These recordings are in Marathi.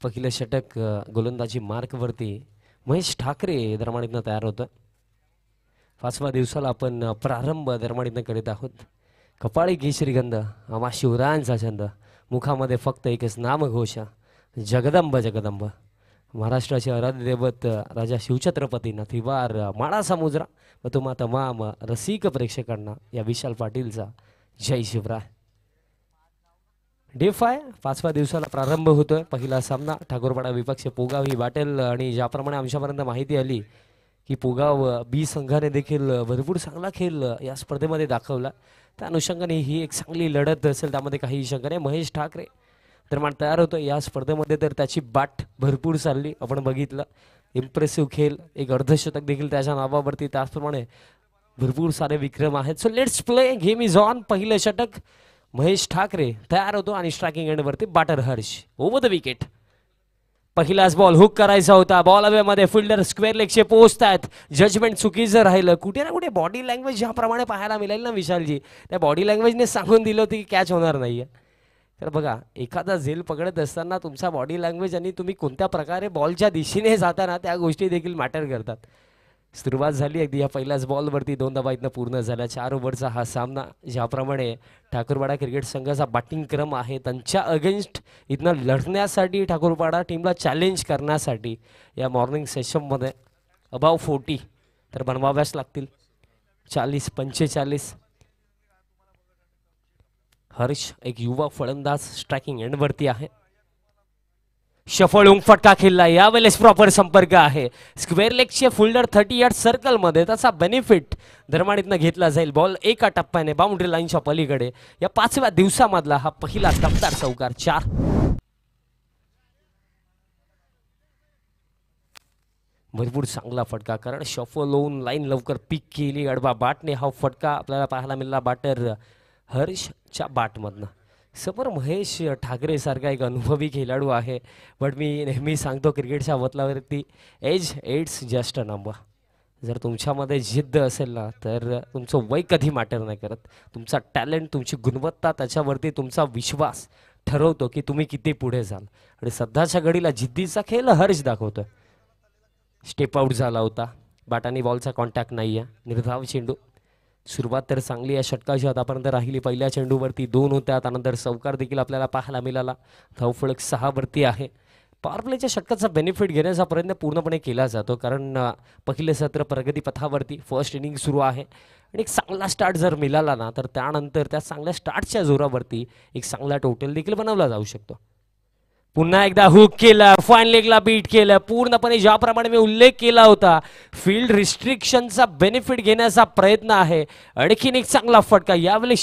पहिलं षटक गोलंदाजी मार्कवरती महेश ठाकरे दरम्यान तयार होतं. 5व्या दिवसाला आपण प्रारंभ दरम्यान करीत आहोत. कपाळी केशरीगंध आम्हा शिवरायांचा छंद, मुखामध्ये फक्त एकच नामघोष, जगदंब जगदंब. महाराष्ट्राचे आराध्य दैवत राजा शिवछत्रपतींना त्रिवार माळा समुद्रा व तुम्हा तमाम रसिक प्रेक्षकांना या विशाल पाटीलचा जय शिवराय. डे 5 5व्या दिवसाला प्रारंभ होतोय. पहिला सामना ठाकूरपाडा विपक्ष पोगाव ही बाटेल आणि ज्याप्रमाणे आमच्यापर्यंत माहिती आली की पोगाव बी संघाने देखील भरपूर चांगला खेळ या स्पर्धेमध्ये दाखवला, त्या अनुषंगाने ही एक चांगली लढत असेल, त्यामध्ये काही शंका नाही. महेश ठाकरे दरम्यान तयार होतो या स्पर्धेमध्ये, तर त्याची बाट भरपूर चालली आपण बघितलं. इम्प्रेसिव्ह खेळ, एक अर्धशतक देखील त्याच्या नावावरती, त्याचप्रमाणे भरपूर सारे विक्रम आहेत. So let's play, game is on. पहिलं षटक महेश ठाकरे तयार होतो आणि स्ट्रायकिंग एंडवरती batter Harsh over the wicket. पहिलाच बॉल हुक करायचा होता, बॉल हवेमध्ये, फिल्डर स्क्वेअर लेगचे पोहोचतात. जजमेंट चुकीचं राहिलं. कुठे ना कुठे बॉडी लँग्वेज ज्याप्रमाणे पाहायला मिळेल ना विशालजी, त्या बॉडी लँग्वेजने सांगून दिलं होतं की कॅच होणार नाहीये. तर बघा, एखादा झेल पकडत असताना तुमचा बॉडी लँग्वेज आणि तुम्ही कोणत्या प्रकारे बॉलच्या दिशेने जाताना त्या गोष्टी देखील मॅटर करतात. सुरुवात झाली अगदी या पहिल्याच बॉलवरती, 2 धावा इथनं पूर्ण झाल्या. 4 ओव्हरचा हा सामना, ज्याप्रमाणे ठाकूरवाडा क्रिकेट संघाचा बॅटिंग क्रम आहे, त्यांच्या अगेन्स्ट इथनं लढण्यासाठी, ठाकूरवाडा टीमला चॅलेंज करण्यासाठी या मॉर्निंग सेशनमध्ये अबाव 40 तर बनवाव्याच लागतील. 40-45. हर्ष एक युवा फलंदाज स्ट्रायकिंग एंडवरती आहे. शफळ फटका खेळला, यावेळेस प्रॉपर संपर्क आहे. स्क्वेअर लेगचे फिल्डर 30 यार्ड सर्कलमध्ये, त्याचा बेनिफिट दरम्यान घेतला जाईल. बॉल एका टप्प्याने बाउंड्री लाईनच्या पलीकडे. या 5व्या दिवसामधला हा पहिला दमदार चौकार. 4. भरपूर चांगला फटका, कारण शफल होऊन लाईन लवकर पिक केली अडवा बाटने. हा फटका आपल्याला पाहायला मिळाला बॅटर हर्षच्या बॅटमधनं. समोर महेश ठाकरे सारखा एक अनुभवी खेळाडू आहे, बट मी नेहमी सांगतो क्रिकेटच्या वतलावरती age it's just a number. जर तुमच्यामध्ये जिद्द असेल ना, तर तुमचं वय कधी मॅटर नाही करत. तुमचा टॅलेंट, तुमची गुणवत्ता, त्याच्यावरती तुमचा विश्वास ठरवतो की तुम्ही किती पुढे जाल. आणि सध्याच्या घडीला जिद्दीचा खेळ हर्ष दाखवतोय. स्टेप आउट झाला होता, बॅटाने बॉलचा कॉन्टॅक्ट नाही आहे. निर्धाव चेंडू. सुरुवात तर चांगली या षटकाची आतापर्यंत राहिली. पहिल्या चेंडूवरती 2 होत्या, त्यानंतर चौकार देखील आपल्याला पाहायला मिळाला. धावफलक 6 वरती आहे. पॉवर प्लेच्या षटकाचा बेनिफिट घेण्याचा प्रयत्न पूर्णपणे केला जातो, कारण पहिले सत्र प्रगतीपथावरती, फर्स्ट इनिंग सुरू आहे आणि एक चांगला स्टार्ट जर मिळाला ना, तर त्यानंतर त्या चांगल्या स्टार्टच्या जोरावरती एक चांगला टोटल देखील बनवला जाऊ शकतो. पुन्हा एकदा हुक केलं, फाईन लेगला बीट केलं. पूर्णपणे ज्याप्रमाणे मी उल्लेख केला होता, फील्ड रिस्ट्रिक्शनचा बेनिफिट घेण्याचा प्रयत्न आहे. आणखीन एक चांगला फटका यावेळी.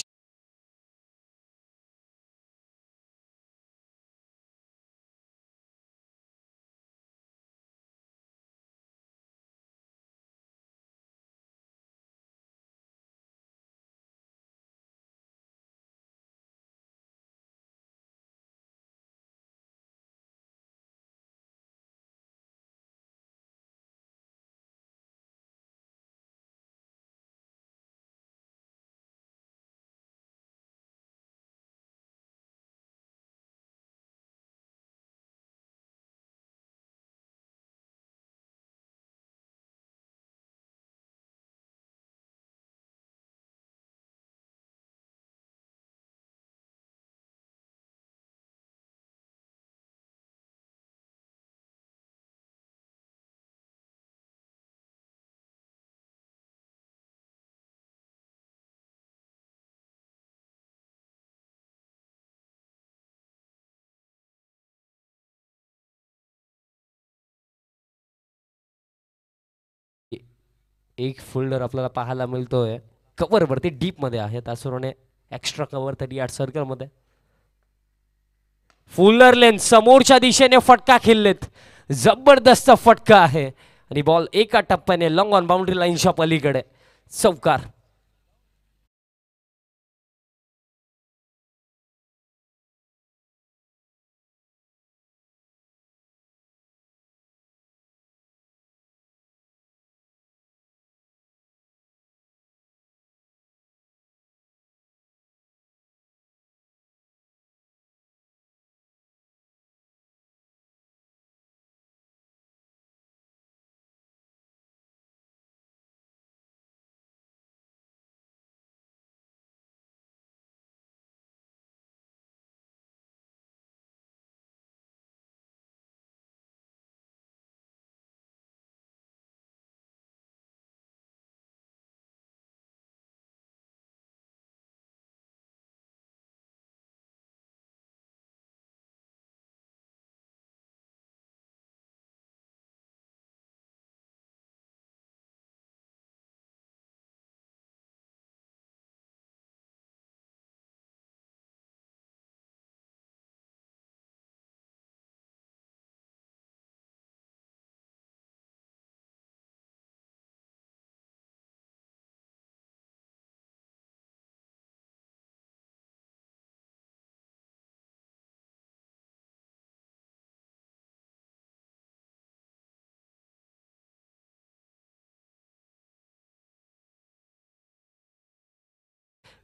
एक फोल्डर आपल्याला पाहायला मिळतोय, कव्हर वरती डीप मध्ये आहे, त्याचप्रमाणे एक्स्ट्रा कव्हर 30 यार्ड सर्कल मध्ये. फुलर लेन समोरच्या दिशेने फटका खेळलेत, जबरदस्त फटका आहे आणि बॉल एका टप्प्याने लॉंग ऑन बाउंड्री लाईनच्या पलीकडे. चौकार.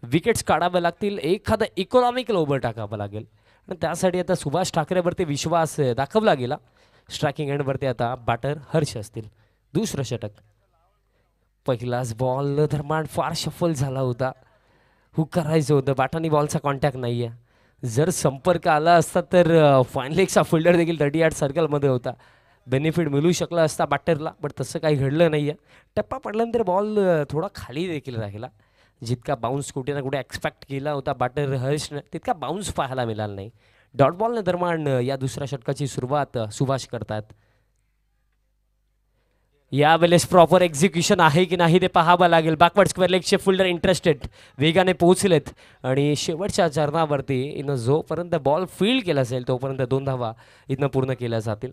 विकेट्स काढाव्या लागतील, एखादा इकॉनॉमिकल ओव्हर टाकावं लागेल आणि त्यासाठी आता सुभाष ठाकरेवरती विश्वास दाखवला गेला. स्ट्रायकिंग एंडवरती आता बॅटर हर्ष असतील. दुसरं षटक. पहिलाच बॉल दरम्यान फार शफल झाला होता. हुक करायचं होतं, बॅटानी बॉलचा कॉन्टॅक्ट नाही आहे. जर संपर्क आला असता तर फायनल एकचा फिल्डर देखील 38 सर्कलमध्ये होता, बेनिफिट मिळू शकला असता बॅटरला, बट तसं काही घडलं नाही आहे. टप्पा पडल्यानंतर बॉल थोडा खाली देखील राहिला. जितका बाउन्स कुठे ना कुठे एक्सपेक्ट केला होता बॅटर हर्षने, तितका बाउन्स पाहायला मिळाला नाही. डॉट बॉलने दरम्यान या दुसऱ्या षटकाची सुरुवात सुभाष करतात. यावेळेस प्रॉपर एक्झिक्युशन आहे की नाही ते पाहावं लागेल. बॅकवर्ड स्क्वेअर लेगचे फिल्डर इंटरेस्टेड वेगाने पोहोचलेत आणि शेवटच्या चरणावरती इथं जोपर्यंत बॉल फील्ड केला असेल तोपर्यंत 2 धावा इथनं पूर्ण केल्या जातील.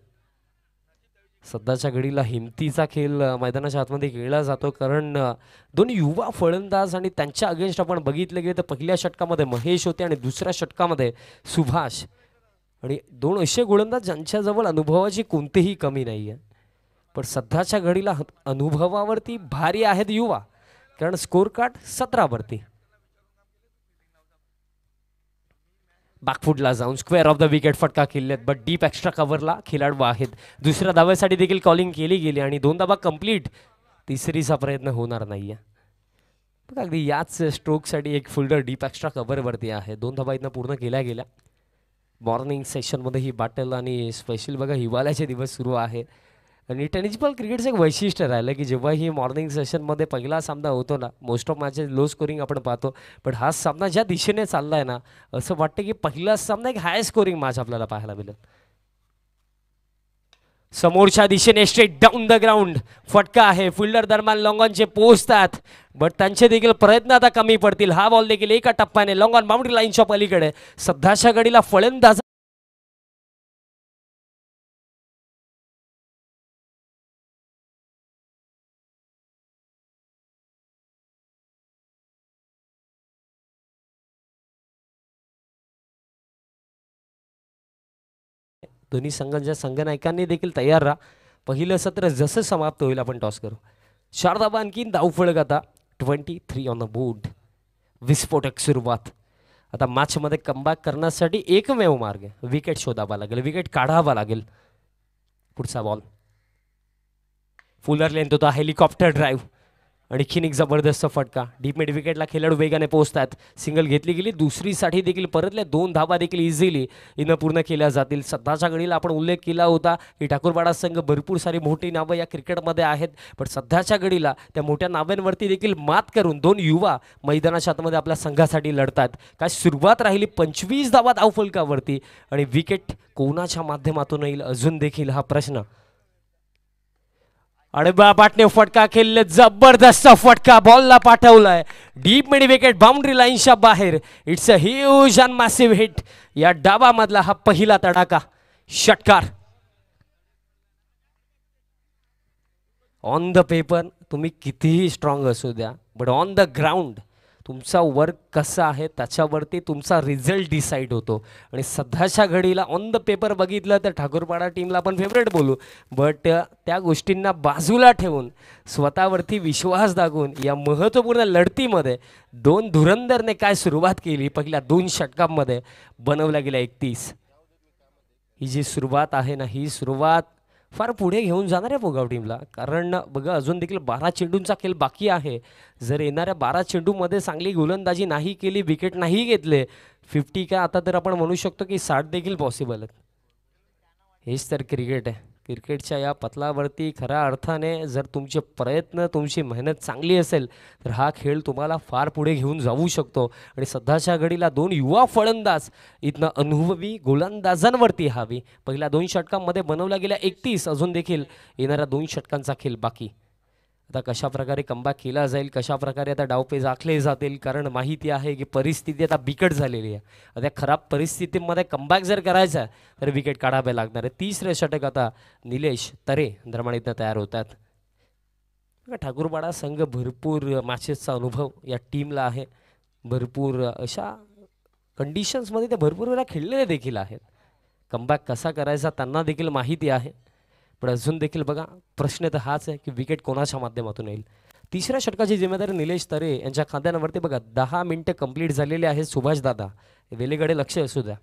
सध्याच्या घडीला हिमतीचा खेळ मैदानाच्या आतमध्ये खेळला जातो, कारण दोन युवा फलंदाज आणि त्यांच्या अगेन्स्ट आपण बघितलं गेलं तर पहिल्या षटकामध्ये महेश होते आणि दुसऱ्या षटकामध्ये सुभाष, आणि दोन असे गोलंदाज ज्यांच्याजवळ अनुभवाची कोणतीही कमी नाही आहे. पण सध्याच्या घडीला अनुभवावरती भारी आहेत युवा, कारण स्कोर कार्ड 17 वरती. बॅकफुटला जाऊन स्क्वेअर ऑफ द विकेट फटका खेळलेत, बट डीप एक्स्ट्रा कव्हरला खेळाडू आहेत. दुसऱ्या धावेसाठी देखील कॉलिंग केली गेली आणि 2 धावा कंप्लीट. तिसरीचा प्रयत्न होणार नाहीये. बघा अगदी याच स्ट्रोकसाठी एक फिल्डर डीप एक्स्ट्रा कव्हरवरती आहे. 2 धावा इथनं पूर्ण केल्या गेल्या. मॉर्निंग सेशनमध्ये ही बॅटल आणि स्पेशल बघा हिवाळ्याचे दिवस सुरू आहे आणि टेनिस बॉल क्रिकेटचं एक वैशिष्ट्य राहिलं की जेव्हा ही मॉर्निंग सेशनमध्ये पहिला सामना होतो ना, most of matches low scoring आपण पाहतो, पण हा सामना ज्या दिशेने चालला आहे ना, असं वाटतं की पहिला सामना एक हाय स्कोरिंग मॅच आपल्याला पाहायला मिळेल. समोरच्या दिशेने स्ट्रेट डाऊन द ग्राउंड फटका आहे. फिल्डर दरम्यान लॉंगॉनचे पोहोचतात, बट त्यांचे देखील प्रयत्न आता कमी पडतील. हा बॉल देखील एका टप्प्याने लॉंगॉन बाउंड्री लाईनच्या पलीकडे. सध्याच्या घडीला फलंदाज दोन्ही संघांच्या संघनायकांनी देखील तयार राहा. पहिलं सत्र जसं समाप्त होईल आपण टॉस करू. 4 धावा आणखीन धावफलक आता 23 ऑन द बोर्ड. विस्फोटक सुरुवात. आता मॅचमध्ये कमबॅक करण्यासाठी एकमेव मार्ग आहे, विकेट शोधावा लागेल, विकेट काढावा लागेल. पुढचा बॉल फुलर लेंथ होता, हेलिकॉप्टर ड्राईव्ह, आणखीन एक जबरदस्त फटका. डीप मिड विकेटला खेळाडू वेगाने पोहोचतात. सिंगल घेतली गेली, दुसरीसाठी देखील परतल्या. 2 धावा देखील इझिली इनं पूर्ण केल्या जातील. सध्याच्या घडीला आपण उल्लेख केला होता की ठाकूरवाडा संघ भरपूर सारी मोठी नावं या क्रिकेटमध्ये आहेत, पण सध्याच्या घडीला त्या मोठ्या नावांवरती देखील मात करून 2 युवा मैदानाच्या आतमध्ये आपल्या संघासाठी लढतात. काय सुरुवात राहिली 25 धावा धावफलकावरती आणि विकेट कोणाच्या माध्यमातून येईल अजून देखील हा प्रश्न. आणि बाटने फटका खेळले, जबरदस्त फटका बॉलला पाठवलाय डीप मिड विकेट बाउंड्री लाईनच्या बाहेर. It's a huge and massive hit. या डावामधला हा पहिला तडाखा षटकार. ऑन द पेपर तुम्ही कितीही स्ट्रॉंग असू द्या, बट ऑन द ग्राउंड तुमचा वर्क कसा आहे त्याच्यावरती तुमचा रिझल्ट डिसाईड होतो. आणि सध्याच्या घडीला ऑन द पेपर बघितलं तर ठाकूरपाडा टीमला आपण फेवरेट बोलू, बट त्या गोष्टींना बाजूला ठेवून स्वतःवरती विश्वास दाखवून या महत्त्वपूर्ण लढतीमध्ये 2 धुरंधरने काय सुरुवात केली. पहिल्या 2 षटकांमध्ये बनवल्या गेल्या 31. ही जी सुरुवात आहे ना, ही सुरुवात फार पुढे घेऊन जाणार आहे पोगाव टीमला, कारण बघा अजून देखील 12 चेंडूंचा खेळ बाकी आहे. जर येणाऱ्या 12 चेंडूमध्ये चांगली गोलंदाजी नाही केली, विकेट नाही घेतले, 50 काय आता तर आपण म्हणू शकतो की 60 देखील पॉसिबल आहेत. हेच तर क्रिकेट आहे. क्रिकेटच्या या पतलावरती खऱ्या अर्थाने जर तुमचे प्रयत्न तुमची मेहनत चांगली असेल तर हा खेळ तुम्हाला फार पुढे घेऊन जाऊ शकतो. आणि सध्याच्या घडीला 2 युवा फलंदाज इथनं अनुभवी गोलंदाजांवरती हवी. पहिल्या 2 षटकांमध्ये बनवल्या गेल्या 31, अजून देखील येणाऱ्या 2 षटकांचा खेळ बाकी. आता कशा प्रकारे कमबॅक केला जाईल, कशा प्रकारे आता डावपेच आखले जातील, कारण माहिती आहे की परिस्थिती आता बिकट झालेली आहे. आता खराब परिस्थितीमध्ये कमबॅक जर करायचा तर विकेट काढावे लागणार आहे. 3रे षटक आता निलेश तरे दरम्यान इथं तयार होतात. ठाकूरपाडा संघ भरपूर मॅचेसचा अनुभव या टीमला आहे. भरपूर अशा कंडिशन्समध्ये ते भरपूर वेळा खेळलेले देखील आहेत. कमबॅक कसा करायचा त्यांना देखील माहिती आहे. पण अजून देखील बघा प्रश्न तर हाच आहे की विकेट कोणाच्या माध्यमातून येईल. तिसऱ्या षटकाची जिम्मेदारी निलेश तरे यांच्या खांद्यावरती बघा. 10 मिनिटं कंप्लीट झालेली आहेत. सुभाष दादा वेलेकडे लक्ष असू द्या.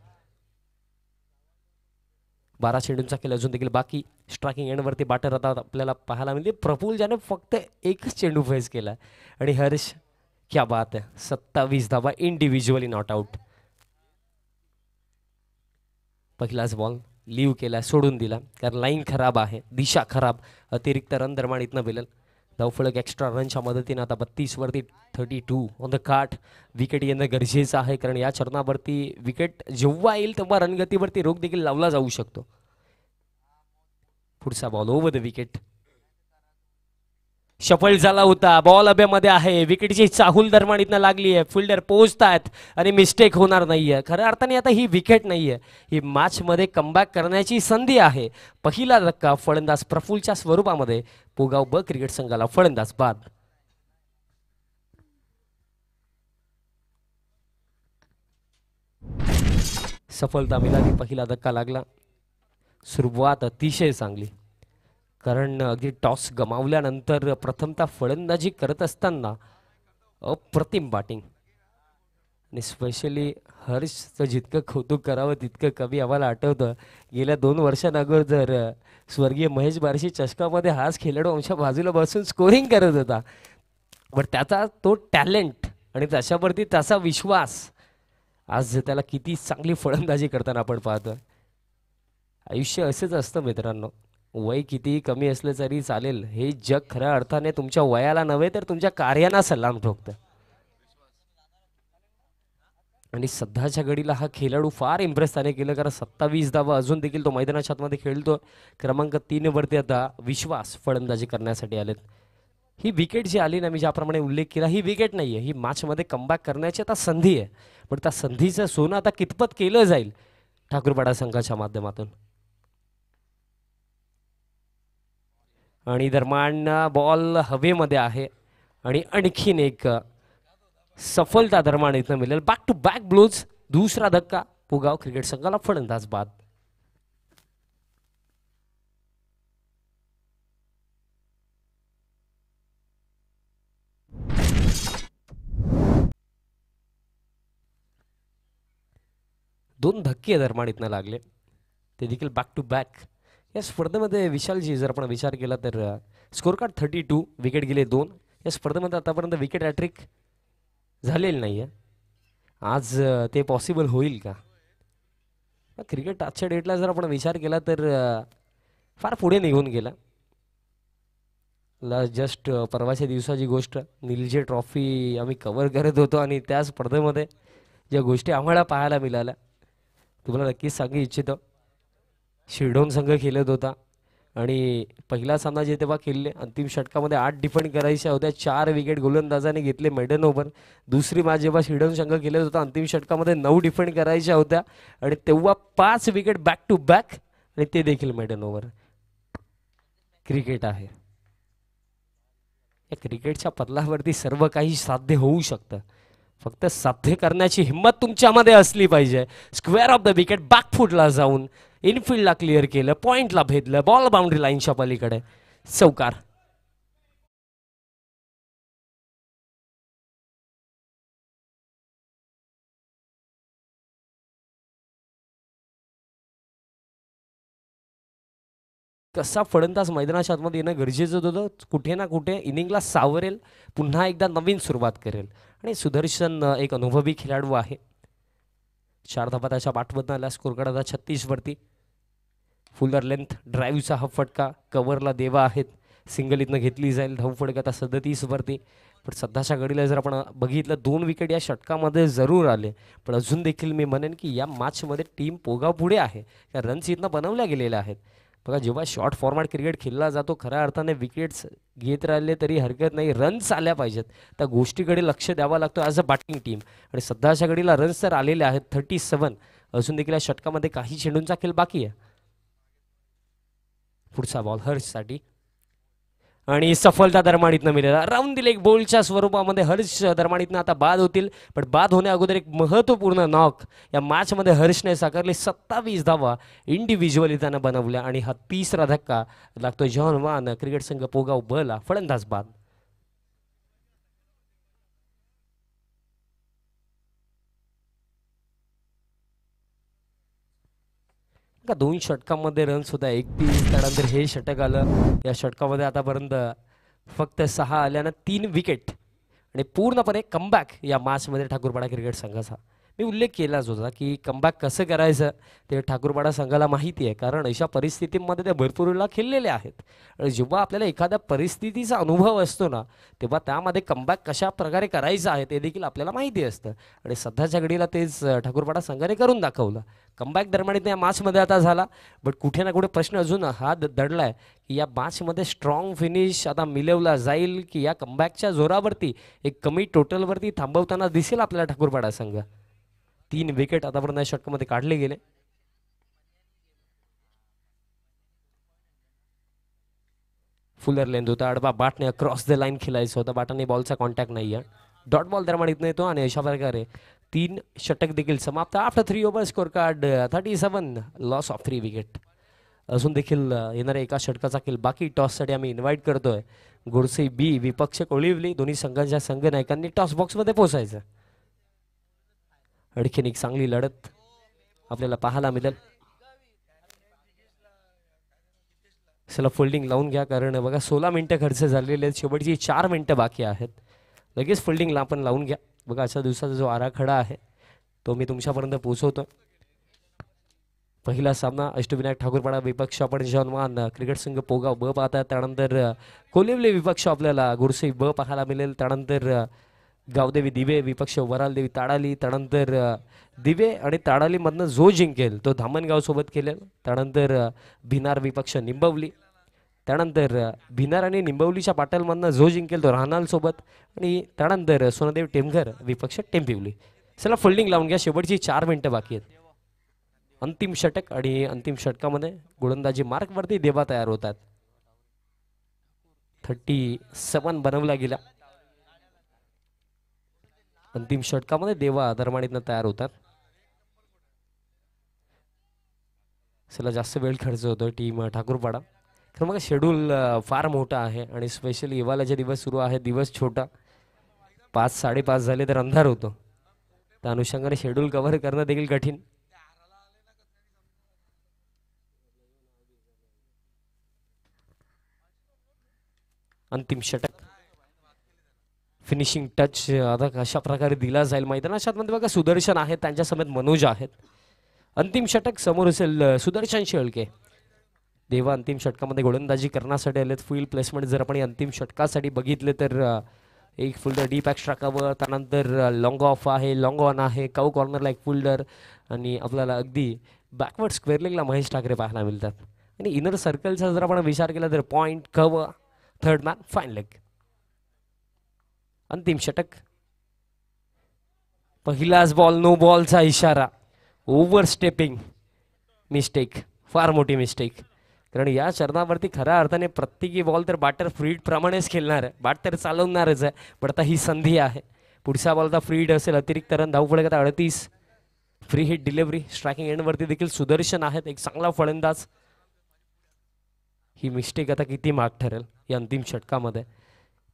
12 चेंडूंचा खेळ अजून देखील बाकी. स्ट्रायकिंग एंडवरती बॅटर आता आपल्याला पाहायला मिळते. प्रफुल ज्याने फक्त एकच चेंडू फेस केला आणि हर्ष क्या बात आहे. 27 धावा इंडिव्हिज्युअली नॉट आउट. पहिलाच बॉल लीव केला, सोडून दिला कारण लाईन खराब आहे, दिशा खराब. अतिरिक्त रन दरम्यान इथनं मिळेल. धावफलक एक्स्ट्रा रनच्या मदतीने आता 32 वरती 32 ऑन द काट. विकेट येणं गरजेचं आहे कारण या चरणावरती विकेट जेव्हा येईल तेव्हा रणगतीवरती रोख देखील लावला जाऊ शकतो. पुढचा बॉल ओव्हर द विकेट. सफल झाला होता. बॉल अभ्यामध्ये आहे. विकेटची चाहूल दरम्यान इथनं लागली आहे. फिल्डर पोहोचतायत आणि मिस्टेक होणार नाहीये. खऱ्या अर्थाने आता ही विकेट नाहीये, ही मॅच मध्ये कमबॅक करण्याची संधी आहे. पहिला धक्का फलंदाज प्रफुलच्या स्वरूपामध्ये. पुगाव ब क्रिकेट संघाला फलंदाज बाद. सफलता मिळाली. पहिला धक्का लागला. सुरुवात अतिशय चांगली कारण अगदी टॉस गमावल्यानंतर प्रथमतः फलंदाजी करत असताना अप्रतिम बॅटिंग आणि स्पेशली हर्षचं जितकं कौतुक करावं तितकं कमी. आम्हाला आठवतं गेल्या 2 वर्षांअगोदर स्वर्गीय महेश बारशी चषकामध्ये हाच खेळाडू आमच्या बाजूला बसून स्कोरिंग करत होता. पण त्याचा तो टॅलेंट आणि त्याच्यावरती त्याचा विश्वास आज त्याला किती चांगली फलंदाजी करताना आपण पाहतोय. आयुष्य असंच असतं मित्रांनो. वय कितीही कमी असलं तरी चालेल, हे जग खऱ्या अर्थाने तुमच्या वयाला नव्हे तर तुमच्या कार्याला सलाम ठोकतं. आणि सध्याच्या घडीला हा खेळाडू फार इम्प्रेस त्याने केलं कारण 27 धावा अजून देखील तो मैदानाच्या आतमध्ये खेळतो. क्रमांक 3 वरती आता विश्वास फलंदाजी करण्यासाठी आलेत. ही विकेट जी आली ना, मी ज्याप्रमाणे उल्लेख केला, ही विकेट नाहीये, ही मॅचमध्ये कमबॅक करण्याची आता संधी आहे. पण त्या संधीचं सोनं आता कितपत केलं जाईल ठाकूरपाडा संघाच्या माध्यमातून. आणि दरम्यान बॉल हवेमध्ये आहे आणि आणखीन एक सफलता दरम्यान इथं मिळेल. Back to back blows. दुसरा धक्का. पुगाव क्रिकेट संघाला फलंदाज बाद. दोन धक्के दरम्यान इथनं लागले, ते देखील बॅक टू बॅक. या स्पर्धेमध्ये विशालजी जर आपण विचार केला तर स्कोर कार्ड 32, विकेट गेले 2. या स्पर्धेमध्ये आतापर्यंत विकेट हॅट्रिक झालेली नाही आहे. आज ते पॉसिबल होईल का? क्रिकेट आजच्या डेटला जर आपण विचार केला तर फार पुढे निघून गेला. जस्ट परवाच्या दिवसाची गोष्ट, निलजे ट्रॉफी आम्ही कव्हर करत होतो आणि त्या स्पर्धेमध्ये ज्या गोष्टी आम्हाला पाहायला मिळाल्या तुम्हाला नक्कीच सांगू इच्छितो. शिरडोन संघ खेळत होता आणि पहिला सामना जे तेव्हा खेळले, अंतिम षटकामध्ये 8 डिफेंड करायच्या होत्या, 4 विकेट गोलंदाजाने घेतले मेडन ओव्हर. दुसरी मॅच जेव्हा शिरडोन संघ खेळत होता, अंतिम षटकामध्ये 9 डिफेंड करायच्या होत्या आणि तेव्हा 5 विकेट बॅक टू बॅक आणि ते देखील मेडन ओव्हर. क्रिकेट आहे, या क्रिकेटच्या पदलावरती सर्व काही साध्य होऊ शकतं. फक्त साध्य करण्याची हिंमत तुमच्यामध्ये असली पाहिजे. Square of the wicket back फुटला जाऊन इनफिल्डला क्लिअर केलं, पॉइंटला भेदलं, बॉल बाउंड्री लाईनच्या पलीकडे चौकार. कसा फलंदाज मैदानाच्या आतमध्ये येणं गरजेचं होतं. कुठे ना कुठे इनिंगला सावरेल, पुन्हा एकदा नवीन सुरुवात करेल. आणि सुदर्शन एक अनुभवी खेळाडू आहे. 4 धावा त्याच्या पाठवत आल्या. स्कोर कार्ड आता 36 वरती. फुलर लेंथ ड्राईव्हचा हा फटका कव्हरला देवा आहेत. सिंगल इथनं घेतली जाईल. धाव फटका आता 37 वरती. पण सध्याच्या घडीला जर आपण बघितलं 2 विकेट या षटकामध्ये जरूर आले, पण अजून देखील मी म्हणेन की या मॅचमध्ये टीम पोगाव पुढे आहे. या रन्स इथनं बनवल्या गेलेल्या आहेत. बघा, जेव्हा शॉर्ट फॉर्मॅट क्रिकेट खेळला जातो खऱ्या अर्थाने विकेट्स घेत राहिले तरी हरकत नाही, रन्स आल्या पाहिजेत. त्या गोष्टीकडे लक्ष द्यावं लागतं ॲज अ बॅटिंग टीम. आणि सध्याच्या घडीला रन्स तर आलेले आहेत 37. अजून देखील या षटकामध्ये काही चेंडूंचा खेळ बाकी आहे. पुढचा बॉल हर्षसाठी आणि सफलता दरम्यान मिळाला. राऊंड दिले एक बॉलच्या स्वरूपामध्ये. हर्ष दरम्यान आता बाद होतील, पण बाद होण्या अगोदर एक महत्त्वपूर्ण नॉक या मॅचमध्ये हर्षने साकारले. 27 धावा इंडिव्हिज्युअली त्यानं बनवल्या आणि हा 3रा धक्का लागतोय. जॉन वान क्रिकेट संघ पोगाव बला फलंदाज बाद. बघा 2 षटकांमध्ये रन्स होता 31. त्यानंतर हे षटक आलं. या षटकामध्ये आतापर्यंत फक्त 6 आल्यानं 3 विकेट आणि पूर्णपणे कमबॅक या मॅचमध्ये ठाकूरपाडा क्रिकेट संघाचा. मी उल्लेख केलाच होता की कमबॅक कसं करायचं ते ठाकूरपाडा संघाला माहिती आहे, कारण अशा परिस्थितीमध्ये ते भरपूर वेळा खेळलेले आहेत. आणि जेव्हा आपल्याला एखाद्या परिस्थितीचा अनुभव असतो ना, तेव्हा त्यामध्ये कमबॅक कशा प्रकारे करायचं आहे ते देखील आपल्याला माहिती असतं. आणि सध्याच्या घडीला तेच ठाकूरपाडा संघाने करून दाखवलं. कमबॅक दरम्यान या मॅचमध्ये आता झाला, बट कुठे ना कुठे प्रश्न अजून हा दडलाय की या मॅचमध्ये स्ट्रॉंग फिनिश आता मिळवला जाईल की या कमबॅकच्या जोरावरती एक कमी टोटलवरती थांबवताना दिसेल आपल्याला ठाकूरपाडा संघ. 3 विकेट आतापर्यंत या षटकामध्ये काढले गेले. फुलर लेंथ होता आडवा बाटने अक्रॉस द लाईन खेळायचं होतं. बाटाने बॉलचा कॉन्टॅक्ट नाही आहे. डॉट बॉल दरम्यान इथं येतो आणि अशा प्रकारे 3 षटक देखील समाप्त. After 3 over score card 37, loss of 3 wicket. अजून देखील येणाऱ्या एका षटकाचा खेळ बाकी. टॉससाठी आम्ही इन्व्हाइट करतोय गोडसे बी विपक्ष कोळिवली. दोन्ही संघांच्या संघ नायकांनी टॉस बॉक्समध्ये पोहोचायचं. आणखीन एक चांगली लढत आपल्याला पाहायला मिळेल. चला फोल्डिंग लावून घ्या, कारण बघा 16 मिनिटं खर्च झालेले आहेत. शेवटची 4 मिनिटं बाकी आहेत. लगेच फोल्डिंगला आपण लावून घ्या. बघा अशा दिवसाचा जो आराखडा आहे तो मी तुमच्यापर्यंत पोहोचवतो. पहिला सामना अष्टविनायक ठाकूरपाडा विपक्ष आपण जवान क्रिकेट संघ पोगाव ब पाहतात. त्यानंतर कोलिवले विपक्ष आपल्याला गुरसे ब पाहायला मिळेल. त्यानंतर गावदेवी दिवे विपक्ष वरालदेवी ताडाली. त्यानंतर दिवे आणि ताडालीमधनं जो जिंकेल तो धामणगाव सोबत खेळेल. त्यानंतर भिनार विपक्ष निंबवली. त्यानंतर भिनार आणि निंबवलीच्या पाटलमधनं जो जिंकेल तो राहनाल सोबत. आणि त्यानंतर सोनादेव टेमघर विपक्ष टेंपिवली. चला फोल्डिंग लावून घ्या. शेवटची 4 मिनिटं बाकी आहेत. अंतिम षटक आणि अंतिम षटकामध्ये गोलंदाजी मार्कवरती देवा तयार होतात. 37 बनवला गेला. अंतिम षटकामध्ये देवा दरम्यान तयार होतात. चला जास्त वेळ खर्च होतो टीम ठाकूरपाडा, तर मग शेड्यूल फार मोठा आहे आणि स्पेशली हिवाळ्याचे दिवस सुरू आहे. दिवस छोटा 5-5:30 झाले तर अंधार होतो. त्या अनुषंगाने शेड्यूल कव्हर करणं देखील कठीण. अंतिम षटक फिनिशिंग टच आता कशा प्रकारे दिला जाईल मैदानात मध्ये बघा सुदर्शन आहेत, त्यांच्या समेत मनोज आहेत. अंतिम षटक समोर असेल सुदर्शन शेळके. देवा अंतिम षटकामध्ये गोलंदाजी करण्यासाठी आलेत. फील्ड प्लेसमेंट जर आपण अंतिम षटकासाठी बघितले तर एक फिल्डर डीप एक्स्ट्रा कव्हर, त्यानंतर लॉंग ऑफ आहे, लॉंग ऑन आहे, काऊ कॉर्नरला एक फिल्डर आणि आपल्याला अगदी बॅकवर्ड स्क्वेअर लेगला महेश ठाकरे पाहायला मिळतात. आणि इनर सर्कलचा जर आपण विचार केला तर point, cover, third man, fine leg. अंतिम षटक पहिलाच बॉल नो बॉलचा इशारा. ओव्हर स्टेपिंग मिस्टेक, फार मोठी मिस्टेक. कारण या चरणावरती खऱ्या अर्थाने प्रत्येकी बॉल तर बॅटर फ्रीड प्रमाणेच खेळणार आहे, बॅट तर चालवणारच आहे. पण आता ही संधी आहे. पुढचा बॉल तर फ्रीड असेल, अतिरिक्त रन धाव पडेल. 38 फ्री हिट डिलिव्हरी. स्ट्रायकिंग एंडवरती देखील सुदर्शन आहेत, एक चांगला फलंदाज. ही मिस्टेक आता किती महाग ठरेल या अंतिम षटकामध्ये,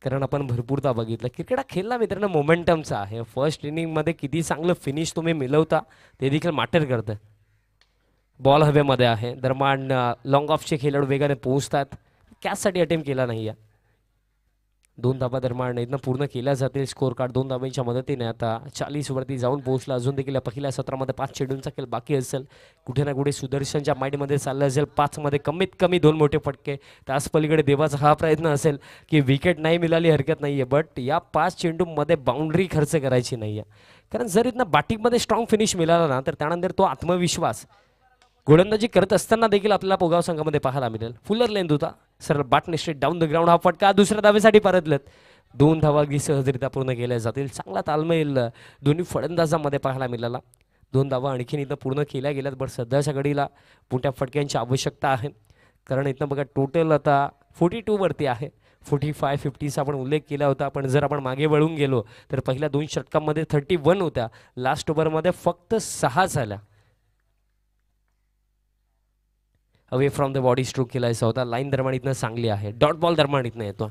कारण आपण भरपूरदा बघितलं क्रिकेट हा खेळला मित्रांनो मोमेंटमचा आहे. फर्स्ट इनिंगमध्ये किती चांगलं फिनिश तुम्ही मिळवता ते देखील मॅटर करतं. बॉल हवेमध्ये आहे दरम्यान लॉंग ऑफचे खेळाडू वेगाने पोहोचतात. कॅचसाठी अटेम्प्ट केला नाही आहे. 2 धाबा दरम्यान इथनं पूर्ण केल्या जातील. स्कोर कार्ड 2 धाबांच्या मदतीने आता 40 वरती जाऊन पोहोचला. अजून देखील पहिल्या सत्रामध्ये 5 चेंडूंचा खेळ बाकी असेल. कुठे ना कुठे सुदर्शनच्या माइंडमध्ये चाललं असेल 5 मध्ये कमीत कमी 2 मोठे फटके. त्याच पलीकडे देवाचा हा प्रयत्न असेल की विकेट नाही मिळाली हरकत नाहीये, बट या 5 चेंडूमध्ये बाउंड्री खर्च करायची नाहीये. कारण जर इथनं बॅटिंगमध्ये स्ट्रॉंग फिनिश मिळाला ना तर त्यानंतर तो आत्मविश्वास गोलंदाजी करत असताना देखील आपल्याला पोगाव संघामध्ये पाहायला मिळेल. फुलर लेंथ होता सरळ बॅटने स्ट्रेट डाऊन द ग्राउंड. हा फटका दुसऱ्या धावेसाठी परतलेत. 2 धावा अगदी सहजरित्या पूर्ण केल्या जातील. चांगला तालमेल दोन्ही फलंदाजांमध्ये पाहायला मिळाला. 2 धावा आणखीन इथं पूर्ण केल्या गेल्यात, बट सध्याच्या घडीला मोठ्या फटक्यांची आवश्यकता आहे. कारण इथं बघा टोटल आता 42 वरती आहे. 45-50चा आपण उल्लेख केला होता. पण जर आपण मागे वळून गेलो तर पहिल्या 2 षटकांमध्ये 31 होत्या. लास्ट ओव्हरमध्ये फक्त 6 झाल्या. Away from the body stroke केलायचा होता. लाईन दरम्यान इथनं चांगली आहे. डॉट बॉल दरम्यान इथनं येतो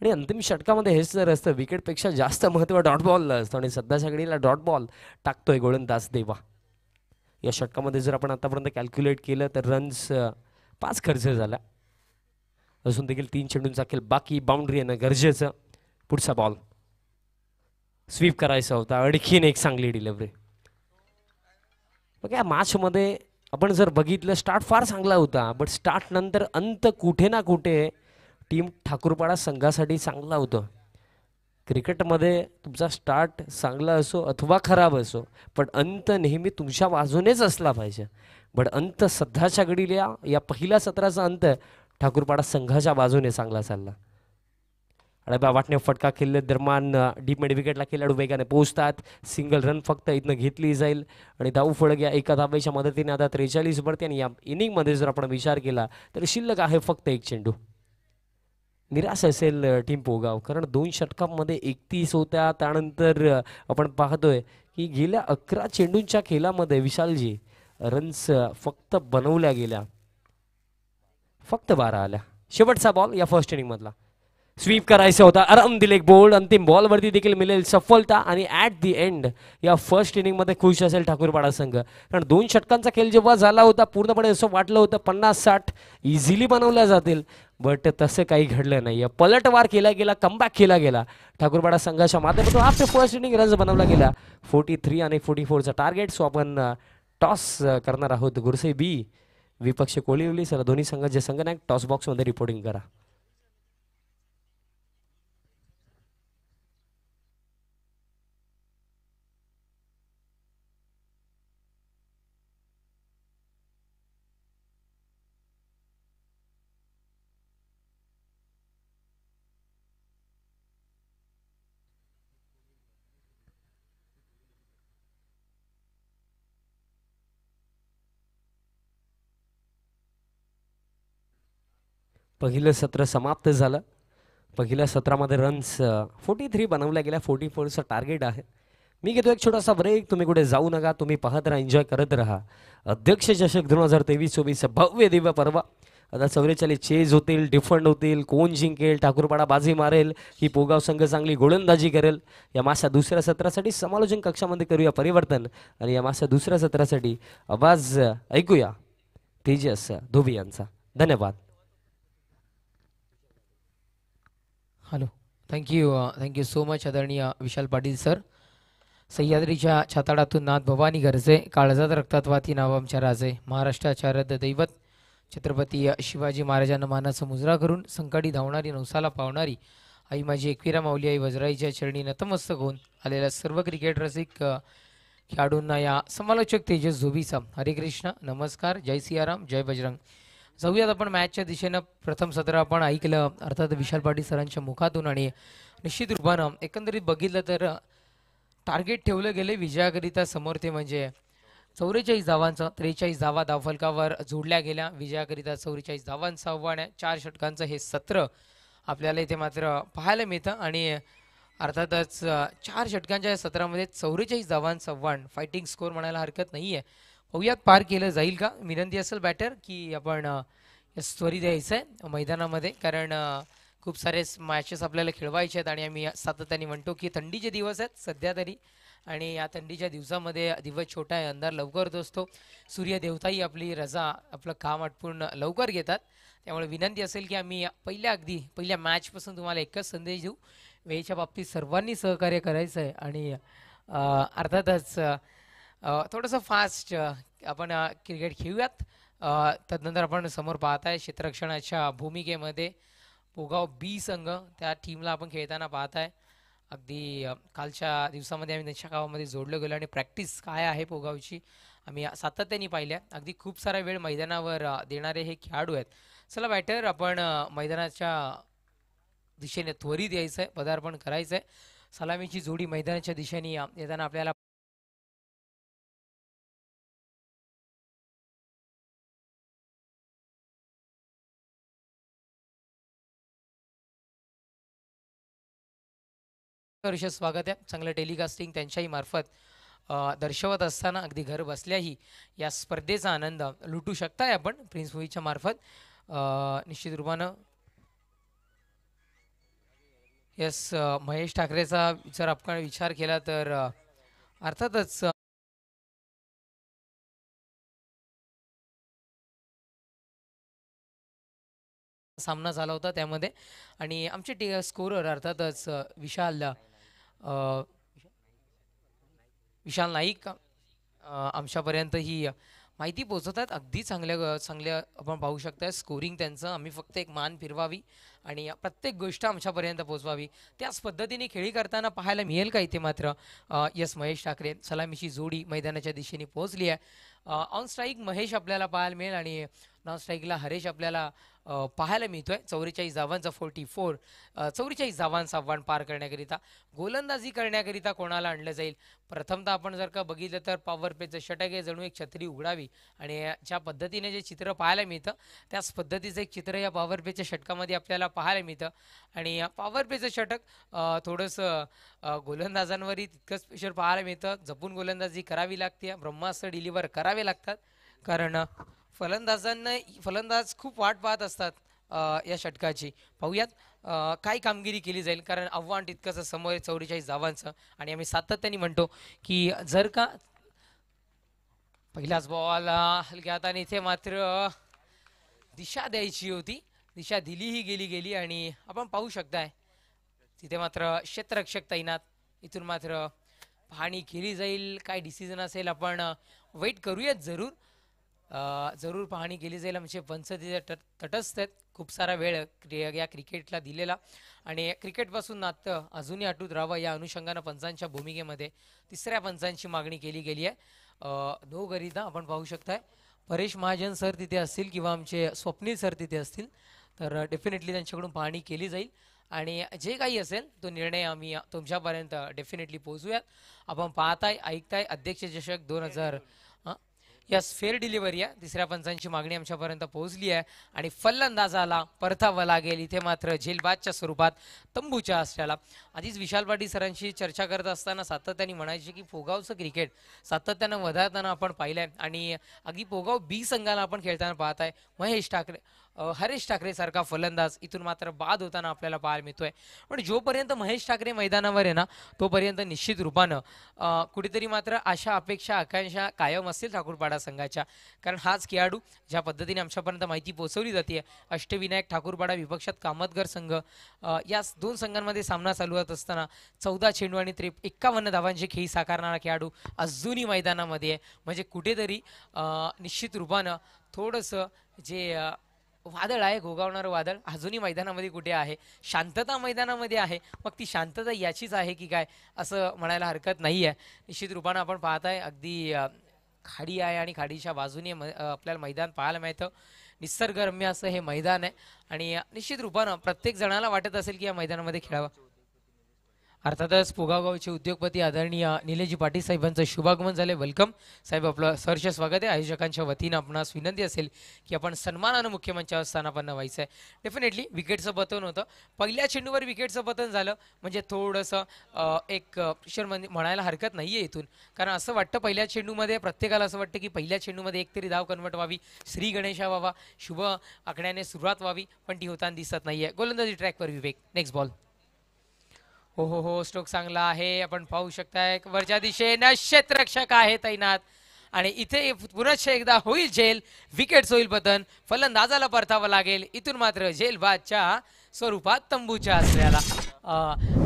आणि अंतिम षटकामध्ये हेच जर असतं विकेटपेक्षा जास्त महत्त्व डॉट बॉलला असतं आणि सध्याच्या घडीला डॉट बॉल टाकतोय गोलंदाज देवा. या षटकामध्ये जर आपण आतापर्यंत कॅल्क्युलेट केलं तर रन्स 5 खर्च झाला, अजून देखील 3 चेंडूंचा खेळ बाकी. बाउंड्री येणं गरजेचं. पुढचा बॉल स्वीप करायचा होता, आणखीन एक चांगली डिलिव्हरी. या मॅचमध्ये आपण जर बघितलं स्टार्ट फार चांगला होता, बट स्टार्ट नंतर अंत कुठे ना कुठे टीम ठाकूरपाडा संघासाठी चांगला होतं. क्रिकेटमध्ये तुमचा स्टार्ट चांगला असो अथवा खराब असो, पण अंत नेहमी तुमच्या बाजूनेच असला पाहिजे. बट अंत सध्याच्या घडीला या पहिल्या सत्राचा अंत ठाकूरपाडा संघाच्या बाजूने चांगला चालला. आणि वाटणे फटका खेळले दरम्यान डीप मिड विकेटला खेळाडू वेगाने पोहोचतात. सिंगल रन फक्त इथनं घेतली जाईल आणि धाव फळक या एका धाब्याच्या मदतीने आता 43 भरते. आणि या इनिंगमध्ये जर आपण विचार केला तर शिल्लक आहे फक्त एक चेंडू. निराश असेल टीम पोगाव, कारण 2 षटकांमध्ये 31 होत्या. त्यानंतर आपण पाहतोय की गेल्या 11 चेंडूंच्या खेळामध्ये विशालजी रन्स फक्त बनवल्या गेल्या, फक्त 12 आल्या. शेवटचा बॉल या फर्स्ट इनिंग मधला स्वीप करायचा होता, आराम दिले बोल्ड. अंतिम बॉलवरती देखील मिळेल सफलता आणि ॲट दी एंड या फर्स्ट इनिंगमध्ये खुश असेल ठाकूरपाडा संघ. कारण 2 षटकांचा खेळ जेव्हा झाला होता पूर्णपणे असं वाटलं होतं 50-60 इझिली बनवल्या जातील, बट तसं काही घडलं नाही. पलटवार केला गेला, कमबॅक केला गेला ठाकूरपाडा संघाच्या माध्यमातून. आफ्टर फर्स्ट इनिंग रन्स बनवला गेला 43 आणि 44चा टार्गेट. सो आपण टॉस करणार आहोत. गुरसे बी विपक्ष कोळीवली. सर दोन्ही संघाचे संघनायक टॉस बॉक्समध्ये रिपोर्टिंग करा. पहिलं सत्र समाप्त झालं. पहिल्या सत्रामध्ये रन्स 43 बनवल्या गेल्या, 44चं टार्गेट आहे. मी घेतो एक छोटासा ब्रेक. तुम्ही कुठे जाऊ नका, तुम्ही पाहत राहा, एन्जॉय करत राहा. अध्यक्ष चषक 2023-24 भव्य दिव्य पर्व. आता 44 चेज होतील, डिफंड होतील, कोण जिंकेल, ठाकूरपाडा बाजी मारेल की पोगाव संघ चांगली गोलंदाजी करेल. या मासा दुसऱ्या सत्रासाठी समालोचन कक्षामध्ये करूया परिवर्तन आणि या मासा दुसऱ्या सत्रासाठी आवाज ऐकूया तेजस धोबी यांचा. धन्यवाद. हॅलो, थँक्यू सो मच आदरणीय विशाल पाटील सर. सह्याद्रीच्या छाताडातून नाथ भवानी गरजे, काळजात रक्तात वाती नाव आमच्या राजे. महाराष्ट्राच्या आराध्य दैवत छत्रपती शिवाजी महाराजांना मानाचा मुजरा करून संकटी धावणारी नवसाला पावणारी आई माझी एकविरा माऊली आई वजराईच्या चरणी नतमस्तक होऊन आलेल्या सर्व क्रिकेट रसिक खेळाडूंना या समालोचक तेजस धोबीचा हरे कृष्ण नमस्कार. जय सियाराम, जय बजरंग. जाऊयात आपण मॅचच्या दिशेनं. प्रथम सत्र आपण ऐकलं अर्थात विशाल पाटील सरांच्या मुखातून आणि निश्चित रूपानं एकंदरीत बघितलं तर टार्गेट ठेवलं गेले विजयाकरिता समोर, ते म्हणजे 44 धावांचं. 43 धावा धावफलकावर जोडल्या गेल्या विजयाकरिता. 44 धावांचं आव्हान आहे. 4 षटकांचं हे सत्र आपल्याला इथे मात्र पाहायला मिळतं आणि अर्थातच 4 षटकांच्या या सत्रामध्ये 44 धावांचं आव्हान, फायटिंग स्कोअर म्हणायला हरकत नाही आहे. पाहुयात पार केलं जाईल का. विनंती असेल बॅटर की आपण त्वरित द्यायचं आहे मैदानामध्ये, कारण खूप सारे मॅचेस आपल्याला खेळवायचे आहेत आणि आम्ही सातत्याने म्हणतो की थंडीचे दिवस आहेत सध्या तरी, आणि या थंडीच्या दिवसामध्ये दिवस छोटा आहे, अंधार लवकर होत असतो. सूर्यदेवताही आपली रजा, आपलं काम आटपून लवकर घेतात. त्यामुळे विनंती असेल की आम्ही पहिल्या मॅचपासून तुम्हाला एकच संदेश देऊ, वेळेच्या बाबतीत सर्वांनी सहकार्य करायचं आहे आणि अर्थातच थोडंसं फास्ट आपण क्रिकेट खेळूयात. तदनंतर आपण समोर पाहताय क्षेत्ररक्षणाच्या भूमिकेमध्ये पोगाव बी संघ, त्या टीमला आपण खेळताना पाहताय. अगदी कालच्या दिवसामध्ये आम्ही त्यांच्या गावामध्ये जोडलं गेलो आणि प्रॅक्टिस काय आहे पोगावची आम्ही सातत्याने पाहिल्या. अगदी खूप सारा वेळ मैदानावर देणारे हे खेळाडू आहेत. चला बॅटर, आपण मैदानाच्या दिशेने त्वरित यायचं आहे, पदार्पण करायचं आहे. सलामीची जोडी मैदानाच्या दिशेने येताना आपल्याला स्वागत आहे. चांगलं टेलिकास्टिंग त्यांच्याही मार्फत दर्शवत असताना अगदी घर बसल्याही या स्पर्धेचा आनंद लुटू शकताय आपण प्रिन्स मूवीच्या मार्फत. निश्चित रूपानं यस, महेश ठाकरेचा जर आपण विचार केला तर अर्थातच सामना झाला होता त्यामध्ये. आणि आमचे स्कोरर अर्थातच विशाल नाईक आमच्यापर्यंत ही माहिती पोहोचवतात. अगदी चांगल्या आपण पाहू शकता स्कोरिंग त्यांचं. आम्ही फक्त एक मान फिरवावी आणि प्रत्येक गोष्ट आमच्यापर्यंत पोहोचवावी त्याच पद्धतीने खेळी करताना पाहायला मिळेल का इथे मात्र. यस, महेश ठाकरे सलामीची जोडी मैदानाच्या दिशेने पोहोचली आहे. ऑन स्ट्राईक महेश आपल्याला पाहायला मिळेल आणि नॉन स्ट्राईकला हरेश आपल्याला पाहायला मिळतोय. 44 धावांचा 44 44 धावांचा आव्हान पार करण्याकरिता गोलंदाजी करण्याकरिता कोणाला आणलं जाईल. प्रथमतः आपण जर का बघितलं तर पॉवर प्लेचं षटक आहे, जणू एक छत्री उघडावी. आणि ज्या पद्धतीने जे चित्र पाहायला मिळतं त्याच पद्धतीचं एक चित्र या पॉवर प्लेच्या षटकामध्ये आपल्याला पाहायला मिळतं. आणि पॉवर प्लेचं षटक थोडंसं गोलंदाजांवरही तितकंच प्रेशर पाहायला मिळतं. जपून गोलंदाजी करावी लागते, ब्रह्मास्त्र डिलिव्हर करावे लागतात, कारण फलंदाज खूप वाट पाहत असतात या षटकाची. पाहूयात काय कामगिरी केली जाईल, कारण आव्हान तितकंच समोर आहे 44 धावांचं. आणि आम्ही सातत्याने म्हणतो की जर का पहिलाच बॉल हलक्या हाताने इथे मात्र दिशा द्यायची होती, दिशा दिलीही गेली आणि आपण पाहू शकताय तिथे मात्र क्षेत्ररक्षक तैनात. इथून मात्र पाहणी केली जाईल, काय डिसिजन असेल आपण वेट करूयात. जरूर पाहणी केली जाईल. आमचे पंच तिथे तटस्थ आहेत. खूप सारा वेळ या क्रिकेटला दिलेला आणि क्रिकेटपासून नातं अजूनही अटूट राहावं या अनुषंगानं पंचांच्या भूमिकेमध्ये तिसऱ्या पंचांची मागणी केली गेली आहे. नो गरिता आपण पाहू शकताय परेश महाजन सर तिथे असतील किंवा आमचे स्वप्नील सर तिथे असतील तर डेफिनेटली त्यांच्याकडून पाहणी केली जाईल आणि जे काही असेल तो निर्णय आम्ही तुमच्यापर्यंत डेफिनेटली पोहोचूयात. आपण पाहताय ऐकताय अध्यक्ष चषक 2000 यस फेअर डिलिव्हरी आहे. तिसऱ्या पंचांची मागणी आमच्यापर्यंत पोहोचली आहे आणि फलंदाजाला परतावं लागेल इथे मात्र झेलबादच्या स्वरूपात तंबूच्या आश्रयाला. आधीच विशाल पाटील सरांशी चर्चा करत असताना सातत्याने म्हणायचे की पोगावचं क्रिकेट सातत्यानं वधारताना आपण पाहिलंय आणि अगदी पोगाव बी संघाला आपण खेळताना पाहताय. हरेश ठाकरे सारखा फलंदाज इथून मात्र बाद होताना आपल्याला पाहायला मिळतोय. पण जोपर्यंत महेश ठाकरे मैदानावर आहे ना तोपर्यंत निश्चित रूपानं कुठेतरी मात्र आशा अपेक्षा आकांक्षा कायम असतील ठाकूरपाडा संघाच्या, कारण हाच खेळाडू ज्या पद्धतीने आमच्यापर्यंत माहिती पोहोचवली जाते अष्टविनायक ठाकूरपाडा विपक्षात कामतगर संघ या दोन संघांमध्ये सामना चालू होत असताना 14 चेंडू आणि 51 धावांची खेळी साकारणारा खेळाडू अजूनही मैदानामध्ये आहे. म्हणजे कुठेतरी निश्चित रूपानं थोडंसं जे वादळ आहे घोगावणारं वादळ अजूनही मैदानामध्ये कुठे आहे, शांतता मैदानामध्ये आहे. मग ती शांतता याचीच आहे की काय असं म्हणायला हरकत नाही आहे. निश्चित रूपानं आपण पाहताय अगदी खाडी आहे आणि खाडीच्या बाजूने आपल्याला मैदान पाहायला मिळतं. निसर्गरम्य असं हे मैदान आहे आणि निश्चित रूपानं प्रत्येक जणाला वाटत असेल की या मैदानामध्ये खेळावं. अर्थातच पोगावगावचे उद्योगपती आदरणीय निलेशजी पाटील साहेबांचं शुभागमन झाले. वेलकम साहेब, आपलं सहर्ष स्वागत आहे. आयोजकांच्या वतीनं आपणास विनंती असेल की आपण सन्मानानं मुख्यमंचावर स्थानापन्न व्हायचं आहे. डेफिनेटली विकेटचं पतन होतं, पहिल्या चेंडूवर विकेटचं पतन झालं म्हणजे थोडंसं एक प्रेशर म्हणायला हरकत नाही आहे इथून, कारण असं वाटतं पहिल्या चेंडूमध्ये प्रत्येकाला असं वाटतं की पहिल्या चेंडूमध्ये एकतरी धाव कन्वर्ट व्हावी, श्री गणेशा व्हावा, शुभ आकड्याने सुरुवात व्हावी, पण ती होताना दिसत नाही आहे. गोलंदाजी ट्रॅकवर विवेक. Next ball. हो, स्ट्रोक चांगला आहे. आपण पाहू शकताय वरच्या दिशेनं क्षेत्ररक्षक आहे तैनात आणि इथे पुनश्च एकदा होईल झेल, विकेट होईल पतन, फलंदाजाला परतावं लागेल. इथून मात्र झेल बादच्या स्वरूपात तंबूच्या आश्रयाला.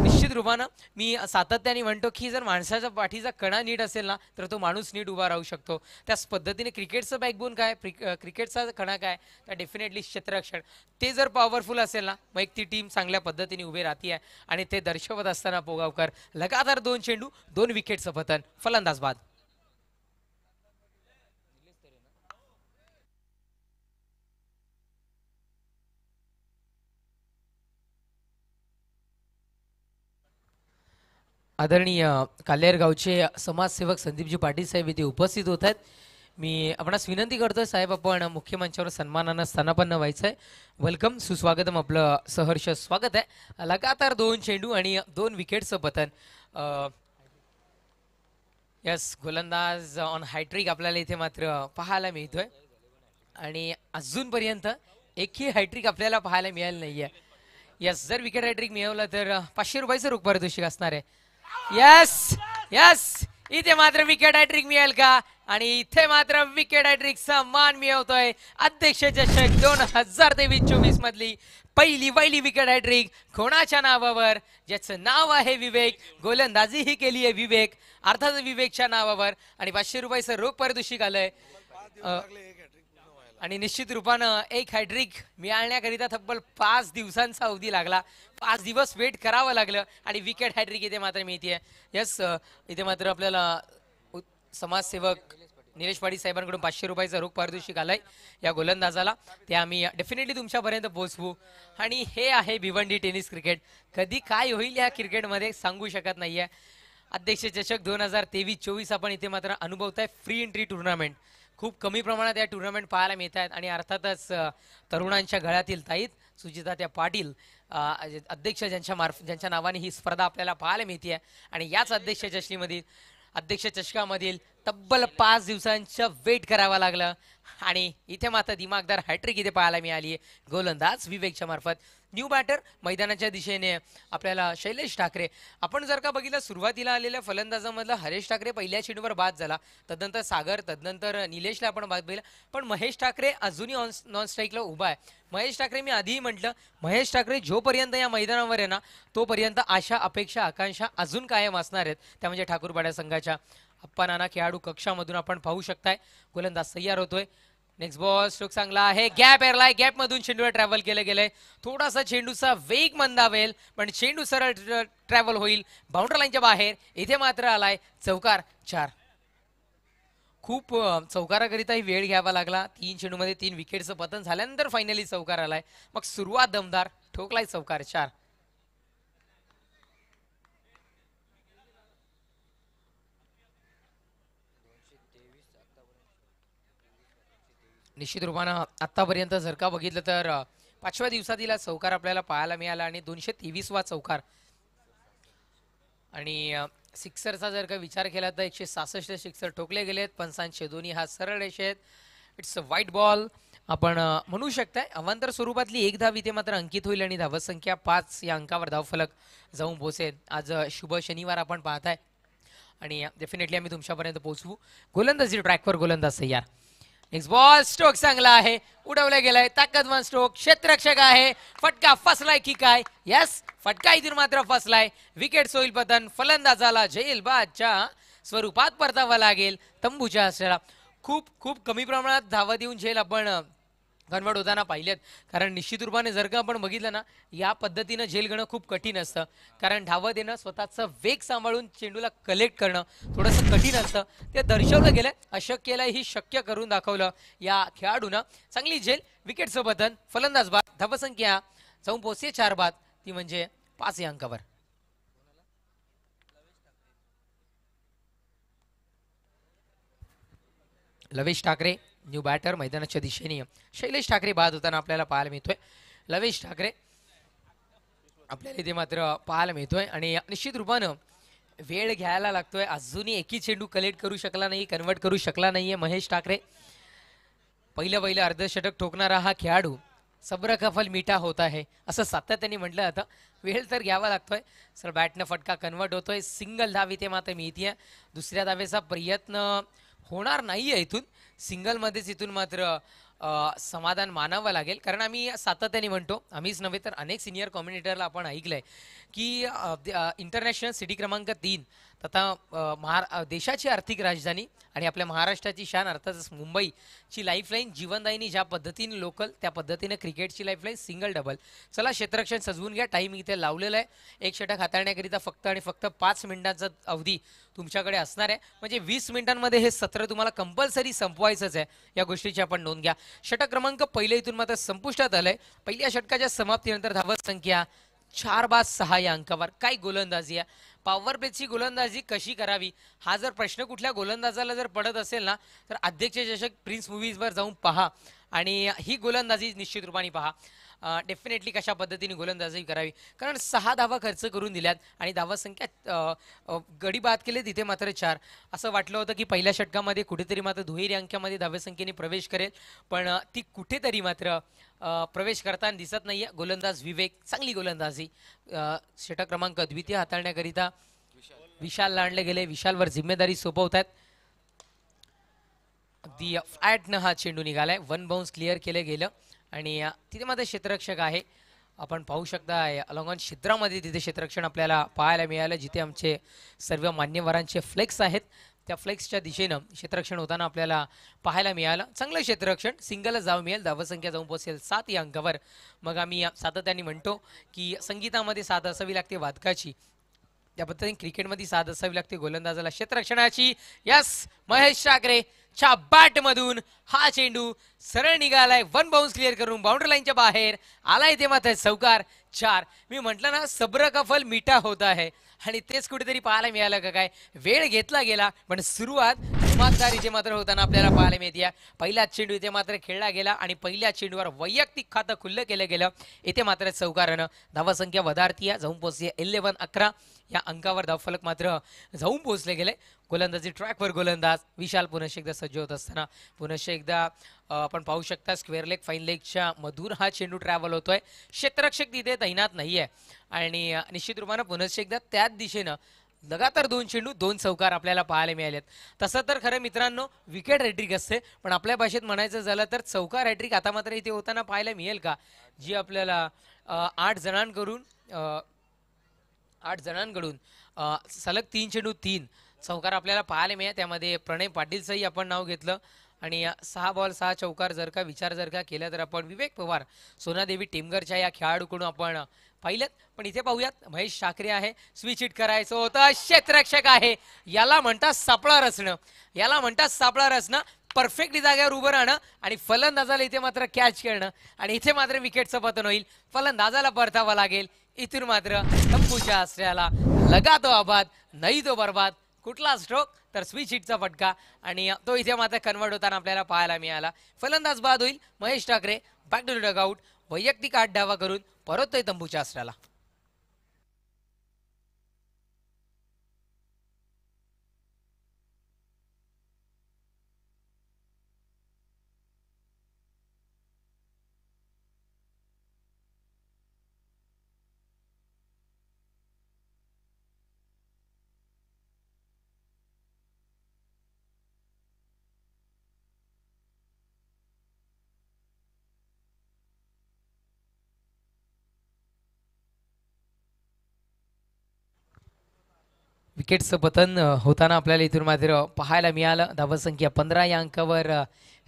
निश्चित रूपानं मी सातत्याने म्हणतो की जर माणसाच्या पाठीचा कणा नीट असेल ना तर तो माणूस नीट उभा राहू शकतो. त्याच पद्धतीने क्रिकेटचं बॅकबोन काय, क्रिकेटचा कणा काय, तर डेफिनेटली क्षेत्ररक्षण ते जर पॉवरफुल असेल ना मग एक ती टीम चांगल्या पद्धतीने उभी राहते आहे आणि ते दर्शवत असताना पोगावकर लगातार 2 चेंडू 2 विकेटचं पतन, फलंदाज बाद. आदरणीय कालेर गावचे समाजसेवक संदीपजी पाटील साहेब इथे उपस्थित होत आहेत. मी आपणास विनंती करतोय साहेब आपण मुख्य मंचावर सन्मानानं स्थानापन्न व्हायचं आहे. वेलकम, सुस्वागतम, आपलं सहर्ष स्वागत आहे. लगातार 2 चेंडू आणि 2 विकेटचं पतन. यस, गोलंदाज ऑन हॅट्रिक आपल्याला इथे मात्र पाहायला मिळतोय आणि अजूनपर्यंत एकही हॅट्रिक आपल्याला पाहायला मिळालं नाहीये. यस, जर विकेट हॅट्रिक मिळवलं तर 500 रुपयाचं रोख पारितोषिक असणार आहे. यस, इथे मात्र विकेट हॅट्रिक मिळेल का? आणि इथे मात्र विकेट हॅट्रिकचा मान मिळवतोय अध्यक्ष चषक 2023-24 मधली पहिली विकेट हॅट्रिक कोणाच्या नावावर, ज्याचं नाव आहे विवेक. गोलंदाजी ही केली आहे विवेक, अर्थात विवेकच्या नावावर. आणि 500 रुपयाचं रोख पारितोषिक आलंय. आणि निश्चित रूपानं एक हॅट्रिक मिळण्याकरिता तब्बल 5 दिवसांचा अवधी लागला. 5 दिवस वेट करावं लागलं आणि विकेट हॅट्रिक इथे मात्र मिळते. यस, इथे मात्र आपल्याला समाजसेवक निलेश पाटील साहेबांकडून 500 रुपयाचं रोख पारितोषिक आलंय या गोलंदाजाला. ते आम्ही डेफिनेटली तुमच्यापर्यंत पोहोचवू. आणि हे आहे भिवंडी टेनिस क्रिकेट. कधी काय होईल या क्रिकेटमध्ये सांगू शकत नाहीये. अध्यक्ष चषक 2023-24 आपण इथे मात्र अनुभवताय. फ्री एंट्री टुर्नामेंट खूप कमी प्रमाणात या टुर्नामेंट पाहायला मिळत आहेत. आणि अर्थातच तरुणांच्या गळ्यातील ताईत सुजिता त्या पाटील अध्यक्ष ज्यांच्या नावाने ही स्पर्धा आपल्याला पाहायला मिळते. आणि याच अध्यक्ष चषकामधील तब्बल 5 दिवसांचं वेट करावं लागलं. आणि इथे मात्र दिमागदार हॅट्रिक इथे पाहायला मिळाली आहे गोलंदाज विवेकच्या मार्फत. न्यू बॅटर मैदानाच्या दिशेने आपल्याला शैलेश ठाकरे. आपण जर का बघितलं सुरुवातीला आलेल्या फलंदाजामधला हरेश ठाकरे पहिल्या चेंडूवर बाद झाला, तदनंतर सागर, तदनंतर निलेशला आपण बाद बघितला. पण महेश ठाकरे अजूनही नॉन स्ट्राईकला उभा आहे. महेश ठाकरे, मी आधीही म्हटलं, महेश ठाकरे जोपर्यंत या मैदानावर आहे ना तोपर्यंत आशा अपेक्षा आकांक्षा अजून कायम असणार आहेत. त्या म्हणजे ठाकूरपाड्या संघाच्या. अप्पा नाना खेळाडू कक्षामधून आपण पाहू शकताय गोलंदाज तयार होतोय. नेक्स्ट बॉल स्ट्रोक चांगला आहे, गॅप एरलाय, गॅप मधून चेंडूवर ट्रॅव्हल केलं गेलंय. थोडासा चेंडूचा वेग मंदावेल पण चेंडू सरळ ट्रॅव्हल होईल बाउंड्री लाईनच्या बाहेर. इथे मात्र आलाय चौकार 4. खूप चौकाराकरिताही वेळ घ्यावा लागला. 3 चेंडूमध्ये 3 विकेटचं पतन झाल्यानंतर फायनली चौकार आलाय. मग सुरुवात दमदार, ठोकलाय चौकार 4. निश्चित रूपानं आतापर्यंत जर का बघितलं तर 5व्या दिवसातील चौकार आपल्याला पाहायला मिळाला आणि 223वा चौकार. आणि सिक्सरचा जर का विचार केला तर 166 सिक्सर ठोकले गेलेत. पंचांचे दोन्ही हात सरळ रेषेत. इट्स अ व्हाईट बॉल आपण म्हणू शकताय. अवांतर स्वरूपातली एक धाव इथे मात्र अंकित होईल आणि धावत संख्या 5 या अंकावर धावफलक जाऊन पोहोचेल. आज शुभ शनिवार आपण पाहताय आणि डेफिनेटली आम्ही तुमच्यापर्यंत पोहोचवू. गोलंदाजी ट्रॅकवर गोलंदाज तयार. नेक्स्ट बॉल स्ट्रोक चांगला आहे, उडवला गेलाय, ताकदवान स्ट्रोक, क्षेत्ररक्षक आहे, फटका फसलाय की काय? यस, फटका इथून मात्र फसलाय. विकेट सोईल पतन. फलंदाजाला झेलबादच्या स्वरूपात परतावा लागेल तंबूच्या असलेला. खूप कमी प्रमाणात धावा देऊन झेल आपण कन्वर्ट होताना पाहिलेत. कारण निश्चित रूपाने जर का आपण बघितलं ना या पद्धतीनं झेल घेणं खूप कठीण असतं. कारण धावा देणं, स्वतःचा वेग सांभाळून चेंडूला कलेक्ट करणं थोडंसं कठीण असतं. ते दर्शवलं गेलं, अशक्यला ही शक्य करून दाखवलं या खेळाडूनं. चांगली झेल, विकेटचं पतन, फलंदाज बाद, धावसंख्या जाऊन पोहोचते 4 बाद, ती म्हणजे 5 या अंकावर. लवेश ठाकरे न्यू बॅटर मैदानाच्या दिशेने. शैलेश ठाकरे बाद होताना आपल्याला पाहायला मिळतोय. लवेश ठाकरे आपल्याला इथे मात्र पाहायला मिळतोय आणि निश्चित रूपानं वेळ घ्यायला लागतोय. अजूनही एकही चेंडू कलेक्ट करू शकला नाही, कन्वर्ट करू शकला नाहीये महेश ठाकरे. पहिलं अर्धशतक ठोकणारा हा खेळाडू सब्र का फल मीठा होता है असं सातत्याने म्हटलं जातं. वेळ तर घ्यावा लागतोय. सर बॅटनं फटका कन्वर्ट होतोय. सिंगल धाव इथे मात्र मिळतीये. दुसऱ्या धावेचा प्रयत्न होणार नाहीये इथून. सिंगलमध्येच इथून मात्र समाधान मानावं लागेल. कारण आम्ही सातत्याने म्हणतो, आम्हीच नव्हे तर अनेक सिनियर कॉम्युनिटरला आपण ऐकलंय की इंटरनॅशनल सिटी क्रमांक 3 तथा देशाची आर्थिक राजधानी आणि आपल्या महाराष्ट्राची शान अर्थातच मुंबईची लाईफलाईन जीवनदायिनी ज्या पद्धतीने लोकल, त्या पद्धतीने क्रिकेटची लाईफलाईन सिंगल डबल. चला क्षेत्ररक्षण सजवून घ्या. टाईम इथे लावलेला आहे. एक षटक हाताळण्याकरिता फक्त आणि फक्त 5 मिनिटांचा अवधी तुमच्याकडे असणार आहे. म्हणजे 20 मिनिटांमध्ये हे सत्र तुम्हाला कंपल्सरी संपवायचंच आहे. या गोष्टीची आपण नोंद घ्या. षटक क्रमांक पहिले इथून मात्र संपुष्टात आलंय. पहिल्या षटकाच्या समाप्तीनंतर धावत संख्या 4 बाद 6 या अंकावर. काय गोलंदाजी आहे. पॉवर प्लेची गोलंदाजी कशी करावी हा जर प्रश्न कुठल्या गोलंदाजाला जर पडत असेल ना तर अध्यक्ष चषक प्रिन्स मूवीजवर जाऊन पहा आणि ही गोलंदाजी निश्चित रूपाने पहा. डेफिनेटली कशा पद्धतीने गोलंदाजी करावी. कारण 6 धावा खर्च करून दिल्यात आणि धावा संख्या गडी बाद केले तिथे मात्र 4. असं वाटलं होतं की पहिल्या षटकामध्ये कुठेतरी मात्र दुहेरी अंकामध्ये धावसंख्येने प्रवेश करेल, पण ती कुठेतरी मात्र प्रवेश करताना दिसत नाहीये. गोलंदाज विवेक, चांगली गोलंदाजी. षटक क्रमांक द्वितीय हाताळण्याकरिता विशाल लांडले गेले. विशालवर जिम्मेदारी सोपवतात. अगदी फ्लॅटनं हा चेंडू निघालाय. वन बाउन्स क्लिअर केलं गेलं आणि तिथे मध्ये क्षेत्ररक्षक आहे. आपण पाहू शकता अलॉंग ऑन क्षेत्रामध्ये तिथे क्षेत्ररक्षण आपल्याला पाहायला मिळालं, जिथे आमचे सर्व मान्यवरांचे फ्लेक्स आहेत. त्या फ्लेक्सच्या दिशेनं क्षेत्ररक्षण होताना आपल्याला पाहायला मिळालं. चांगलं क्षेत्ररक्षण, सिंगलच जाऊ मिळेल. धावसंख्या जाऊन पोहोचेल 7 या अंकावर. मग आम्ही सातत्याने म्हणतो की संगीतामध्ये साथ असावी लागते वादकाची, त्या पद्धतीने क्रिकेटमध्ये साथ असावी लागते गोलंदाजाला क्षेत्ररक्षणाची. यस, महेश ठाकरे च्या बॅट मधून हा चेंडू सरळ निघालाय. वन बाउन्स क्लिअर करून बाउंड्री लाईनच्या बाहेर आला. इथे मात्र चौकार 4. मी म्हटलं ना, सब्र का फल मीठा होता है, आणि तेच कुठेतरी पाहायला मिळालं का काय. वेळ घेतला गेला पण सुरुवात इमानदारीचे मात्र होताना आपल्याला पाहायला मिळते. पहिलाच चेंडू इथे मात्र खेळला गेला आणि पहिल्या चेंडूवर वैयक्तिक खातं खुल्लं केलं गेलं. इथे मात्र चौकारानं धावसंख्या वधारती जाऊन पोहोचली 11-11 या अंकावर. धावफलक मात्र जाऊन पोहोचले गेले. गोलंदाजी ट्रॅकवर गोलंदाज विशाल पुनश्च एकदा सज्ज होत असताना पुनश्च एकदा आपण पाहू शकता स्क्वेअर लेग फाईन लेगच्या मधून हा चेंडू ट्रॅव्हल होतोय. क्षेत्ररक्षक तिथे तैनात नाहीये आणि निश्चित रूपानं पुनश्च एकदा त्याच दिशेनं लगातार 2 चेंडू 2 चौकार आपल्याला पाहायला मिळालेत. तसं तर खरं मित्रांनो विकेट हॅट्रिक असते, पण आपल्या भाषेत म्हणायचं झालं तर चौकार हॅट्रिक आता मात्र इथे होताना पाहायला मिळेल का, जी आपल्याला 8 जणांकडून सलग 3 चेंडू 3 चौकार आपल्याला पाहायला मिळेल. त्यामध्ये प्रणय पाटीलचंही आपण नाव घेतलं आणि 6 बॉल 6 चौकार जर का केला तर आपण विवेक पवार सोनादेवी टेमघरच्या या खेळाडूकडून आपण पाहिलं. पण इथे पाहूयात महेश ठाकरे आहे. स्विच हिट करायचं होतं, क्षेत्ररक्षक आहे. याला म्हणतात सापळा रचणं, परफेक्टली जागेवर उभं राहणं आणि फलंदाजाला इथे मात्र कॅच करणं आणि इथे मात्र विकेटचं पतन होईल. फलंदाजाला परतावं लागेल. इथून मात्र तंबूच्या आश्रयाला लगा तो आबाद नाही तो बर्बाद. कुठला स्ट्रोक तर स्विच हिटचा फटका आणि तो इथे मात्र कन्वर्ट होताना आपल्याला पाहायला मिळाला. फलंदाज बाद होईल. Mahesh Thackeray back to dugout. वैयक्तिक 8 धावा करून परततोय तंबूच्या आश्रयाला. विकेटचं पतन होताना आपल्याला इथून मात्र पाहायला मिळालं. धावसंख्या 15 या अंकावर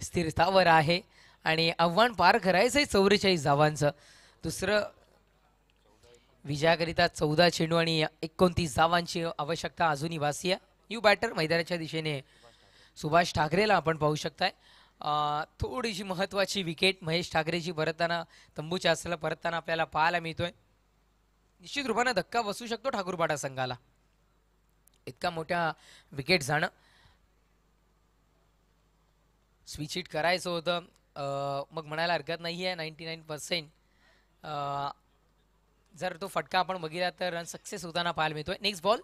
स्थिरतावर आहे आणि आव्हान पार करायचंय 44 धावांचं. दुसरं विजयाकरिता 14 चेंडू आणि 29 धावांची आवश्यकता अजूनही भासली आहे. न्यू बॅटर मैदानाच्या दिशेने सुभाष ठाकरेला आपण पाहू शकताय. थोडीशी महत्वाची विकेट महेश ठाकरेची परतताना तंबूच्या आश्रयाला परतताना आपल्याला पाहायला मिळतोय. निश्चित रूपाने धक्का बसू शकतो ठाकूरपाडा संघाला. इतका मोठा विकेट जाणं. स्विच हिट करायचं होतं मग म्हणायला हरकत नाही आहे. 99% जर तो फटका आपण बघितला तर रन सक्सेस होताना पाहायला मिळतोय. नेक्स्ट बॉल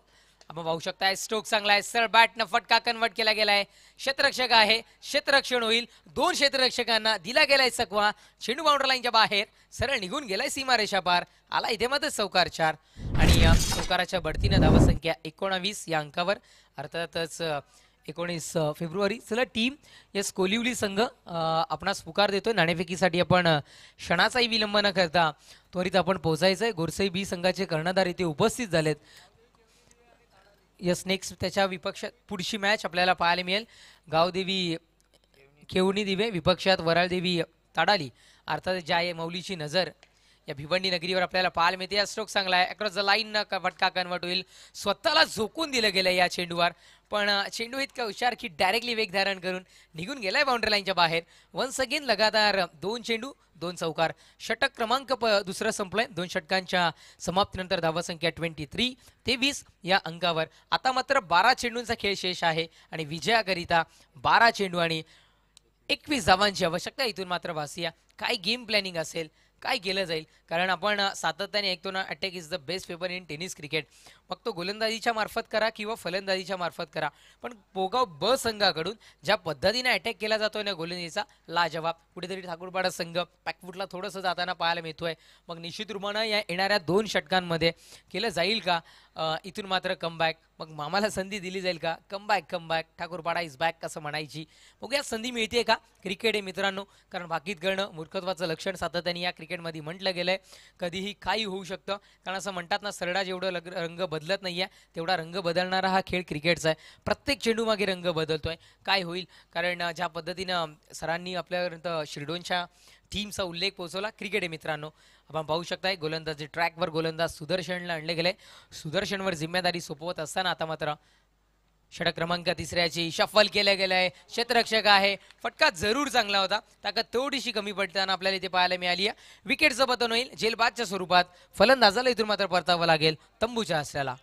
आपण पाहू शकताय. स्ट्रोक चांगला आहे. सरळ बॅटनं फटका कन्वर्ट केला गेलाय. क्षेत्ररक्षक आहे. क्षेत्ररक्षण होईल. 2 क्षेत्ररक्षकांना दिला गेलाय चकवा. चेंडू बाउंड्री लाईनच्या बाहेर सरळ निघून गेलाय सीमारेषा पार. आला इथे मात्र चौकार 4 आणि या चौकाराच्या बढतीनं धावसंख्या 19 या अंकावर. अर्थातच 19 फेब्रुवारी. चला टीम यस कोलिवली संघ आपणास पुकार देतोय. नाणेफेकीसाठी आपण क्षणाचाही विलंब न करता त्वरित आपण पोहोचायचंय. गोरसई बी संघाचे कर्णधार इथे उपस्थित झालेत. यस नेक्स्ट त्याच्या विपक्षात पुढची मॅच आपल्याला पाहायला मिळेल. गावदेवी खेवणी दिवे विपक्षात वराळदेवी ताडाली. अर्थात ज्या आहे मौलीची नजर या भिवंडी नगरीवर आपल्याला पाहायला मिळते. या स्ट्रोक चांगला आहे. अक्रॉस द लाईन न फटका कन्वर्ट होईल. स्वतःला झोकून दिलं गेलं या चेंडूवर, पण चेंडू इतका हुशार की डायरेक्टली वेग धारण करून निघून गेलाय बाउंड्री लाईनच्या बाहेर. वन्स अगेन लगातार 2 चेंडू 2 चौकार. षटक क्रमांक दुसरं संपलंय. 2 षटकांच्या समाप्तीनंतर धावसंख्या 23 या अंकावर. आता मात्र 12 चेंडूंचा खेळ शेष आहे आणि विजयाकरिता 12 चेंडू आणि 21 धावांची आवश्यकता इथून मात्र भासिया. काय गेम प्लॅनिंग असेल, काय केलं जाईल, कारण आपण सातत्याने ऐकतो ना attack is the best weapon in tennis cricket. मग तो गोलंदाजीच्या मार्फत करा किंवा फलंदाजीच्या मार्फत करा, पण पोगाव ब संघाकडून ज्या पद्धतीने अटॅक केला जातोय ना गोलंदाजीचा लाजवाब. कुठेतरी ठाकूरपाडा संघ पॅकफुटला थोडंसं जाताना पाहायला मिळतोय. मग निश्चित रूपानं या येणाऱ्या 2 षटकांमध्ये केलं जाईल का इथून मात्र कमबॅक, मग मामाला संधी दिली जाईल का? कमबॅक ठाकूरपाडा इज बॅक कसं म्हणायची. बघूया संधी मिळते का. क्रिकेट आहे मित्रांनो, कारण भाकीत करणं मूर्खत्वाचं लक्षण सातत्याने या क्रिकेटमध्ये म्हटलं गेलं आहे. कधीही काही होऊ शकतं, कारण असं म्हणतात ना, सरडा जेवढं रंग बदलत नाही आहे तेवढा रंग बदलणारा हा खेळ क्रिकेटचा आहे. प्रत्येक चेंडूमागे रंग बदलतोय. काय होईल, कारण ज्या पद्धतीनं सरांनी आपल्यापर्यंत शिरडोनच्या टीमचा उल्लेख पोहोचवला. क्रिकेट आहे मित्रांनो, आपण पाहू शकताय गोलंदाजी ट्रॅकवर गोलंदाज सुदर्शनला आणले गेले. सुदर्शनवर जिम्मेदारी सोपवत असताना आता मात्र षटक क्रमांक तिसऱ्याची शफल केल्या गेलाय. क्षेत्ररक्षक आहे, फटका जरूर चांगला होता, ताकद थोडीशी कमी पडताना आपल्याला इथे पाहायला मिळाली आहे. विकेटचं पतन होईल जेलबादच्या स्वरूपात. फलंदाजाला इथून मात्र परतावं लागेल तंबूच्या आसऱ्याला.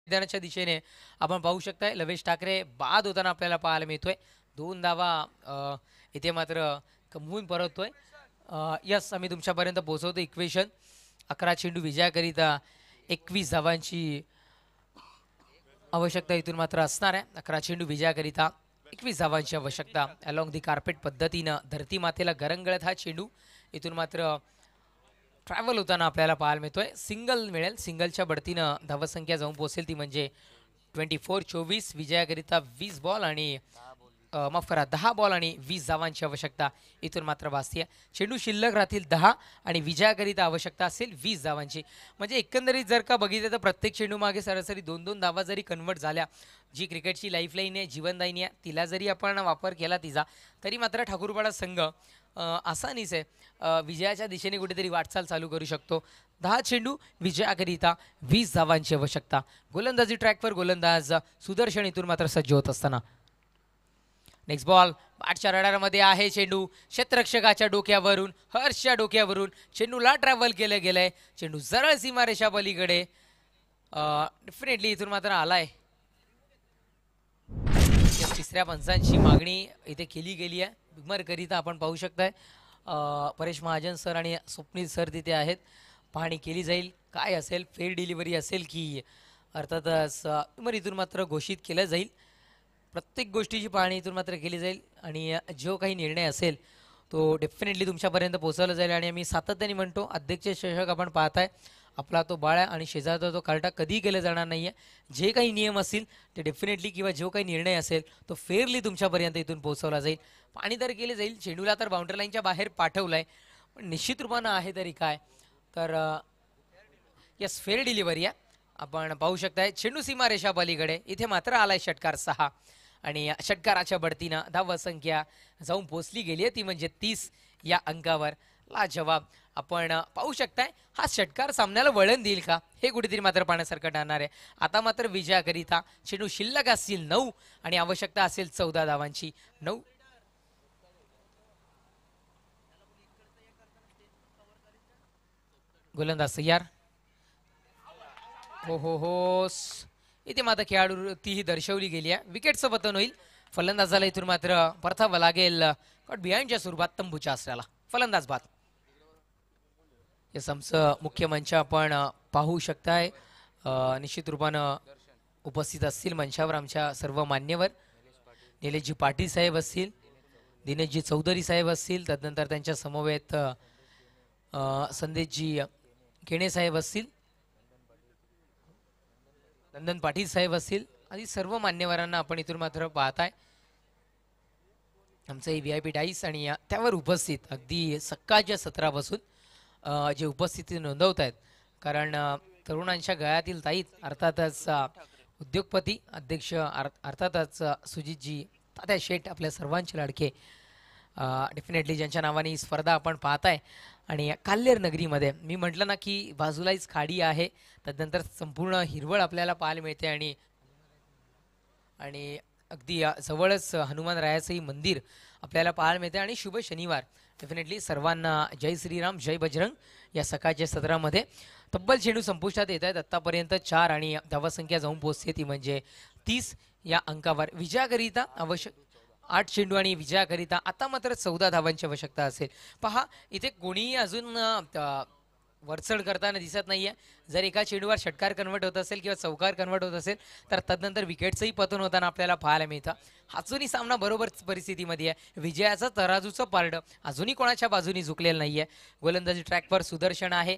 मैदानाच्या दिशेने आपण पाहू शकताय लवेश ठाकरे बाद होताना आपल्याला पाहायला मिळतोय. 2 धावा इथे मात्र कमवून परततोय. यस, आम्ही तुमच्यापर्यंत पोहोचवतो इक्वेशन. 11 चेंडू विजयाकरिता 21 धावांची आवश्यकता इथून मात्र असणार आहे. 11 चेंडू विजयाकरिता 21 धावांची आवश्यकता. अलॉंग दी कार्पेट पद्धतीनं धरती मातेला गरंगळत हा चेंडू इथून मात्र ट्रॅव्हल होताना आपल्याला पाहायला मिळतोय. सिंगल मिळेल, सिंगलच्या बढतीनं धावसंख्या जाऊन पोहोचेल ती म्हणजे 24-24. विजयाकरिता 20 बॉल आणि माफ करा 10 बॉल आणि 20 धावांची आवश्यकता इथून मात्र भासते. चेंडू शिल्लक राहतील 10 आणि विजयाकरिता आवश्यकता असेल 20 धावांची. म्हणजे एकंदरीत जर का बघितलं तर प्रत्येक चेंडू मागे सरासरी 2-2 धावा जरी कन्वर्ट झाल्या, जी क्रिकेटची लाईफलाईन आहे, जीवनदायिनी आहे, तिला जरी आपण वापर केला तिचा, तरी मात्र ठाकूरपाडा संघ आसानीच आहे विजयाच्या दिशेने कुठेतरी वाटचाल चालू करू शकतो. 10 चेंडू विजयाकरिता 20 धावांची आवश्यकता. गोलंदाजी ट्रॅकवर गोलंदाज सुदर्शन इथून मात्र सज्ज होत असताना नेक्स्ट बॉल बाटच्या रडारमध्ये आहे. चेंडू क्षेत्ररक्षकाच्या डोक्यावरून, हर्षच्या डोक्यावरून चेंडूला ट्रॅव्हल केलं गेलंय. चेंडू सरळ सीमारेषा पलीकडे डेफिनेटली इथून मात्र आलाय. तिसऱ्या पंचांची मागणी इथे केली गेली आहे. बिगमरकरिता आपण पाहू शकताय परेश महाजन सर आणि स्वप्नील सर तिथे आहेत. पाहणी केली जाईल काय असेल, फेअर डिलिव्हरी असेल की अर्थातच इथून मात्र घोषित केलं जाईल. प्रत्येक गोष्टीची पाहणी इथून मात्र केली जाईल आणि जो काही निर्णय असेल तो डेफिनेटली तुमच्यापर्यंत पोहोचवला जाईल. आणि आम्ही सातत्याने म्हणतो अध्यक्ष चषक आपण पाहताय, आपला तो बाळा आणि शेजारचा तो कार्टा कधीही केला जाणार नाही आहे. जे काही नियम असतील ते डेफिनेटली किंवा जो काही निर्णय असेल तो फेअरली तुमच्यापर्यंत इथून पोहोचवला जाईल. पाणी तर केले जाईल. चेंडूला तर बाउंड्री लाईनच्या बाहेर पाठवलं आहे, पण निश्चित रूपानं आहे तरी काय तर यस फेअर डिलिव्हरी आहे. आपण पाहू शकताय चेंडू सीमारेषा पलीकडे. इथे मात्र आलाय षटकार 6 आणि षटकाराच्या बढतीनं धावसंख्या जाऊन पोचली गेली आहे ती म्हणजे 30 या अंकावर. लाजवाब आपण पाहू शकताय. हा षटकार सामन्याला वळण देईल का हे कुठेतरी मात्र पाहण्यासारखं ठरणार आहे. आता मात्र विजयाकरिता चेंडू शिल्लक असतील 9 आणि आवश्यकता असेल 14 धावांची. 9 गोलंदाज तयार. हो इथे मात्र खेळाडू तीही दर्शवली गेली आहे. विकेटचं पतन होईल. फलंदाजाला इथून मात्र परतावं लागेल कट बिहाइंडच्या स्वरूपात तंबूच्या आसऱ्याला. फलंदाज बाद. यस, आमचं मुख्य मंच आपण पाहू शकताय. निश्चित रूपानं उपस्थित असतील मंचावर आमच्या सर्व मान्यवर. निलेशजी पाटील साहेब असतील, दिनेशजी चौधरी साहेब असतील, तदनंतर त्यांच्या समवेत संदेशजी केणे साहेब असतील, नंदन पाटील साहेब असतील आणि सर्व मान्यवरांना आपण इथून मात्र पाहताय. आमचं ही VIP डाईस आणि त्यावर उपस्थित अगदी सकाळच्या सत्रापासून जे उपस्थिती नोंदवत आहेत, कारण तरुणांच्या गळ्यातील ताईत अर्थातच उद्योगपती अध्यक्ष अर्थातच सुजितजी तात्या शेठ आपल्या सर्वांचे लाडके डेफिनेटली ज्यांच्या नावाने ही स्पर्धा आपण पाहताय. आणि काल्हेर नगरीमध्ये मी म्हटलं ना की बाजूलाच खाडी आहे, तदनंतर संपूर्ण हिरवळ आपल्याला पाहायला मिळते आणि अगदी जवळच हनुमानरायाचंही मंदिर आपल्याला पाहायला मिळते आणि शुभ शनिवार. डेफिनेटली सर्वांना जय श्रीराम जय बजरंग. या सकाळच्या सत्रामध्ये तब्बल चेंडू संपुष्टात येत आहेत. आत्तापर्यंत 4 आणि धावसंख्या जाऊन पोहोचते ती म्हणजे 30 या अंकावर. विजयाकरिता आवश्यक 8 चेंडू आणि विजयाकरिता आता मात्र 14 धावांची आवश्यकता असेल. पहा इथे कोणीही अजून वरचढ करताना दिसत नाहीये. जर एका चेंडूवर षटकार कन्वर्ट होत असेल किंवा चौकार कन्वर्ट होत असेल तर तदनंतर विकेटचंही पतन होताना आपल्याला पाहायला मिळतं. अजूनही सामना बरोबर परिस्थितीमध्ये आहे. विजयाचं तराजूचं पारडं अजूनही कोणाच्या बाजूनी झुकलेलं नाहीये. गोलंदाजी ट्रॅकवर सुदर्शन आहे.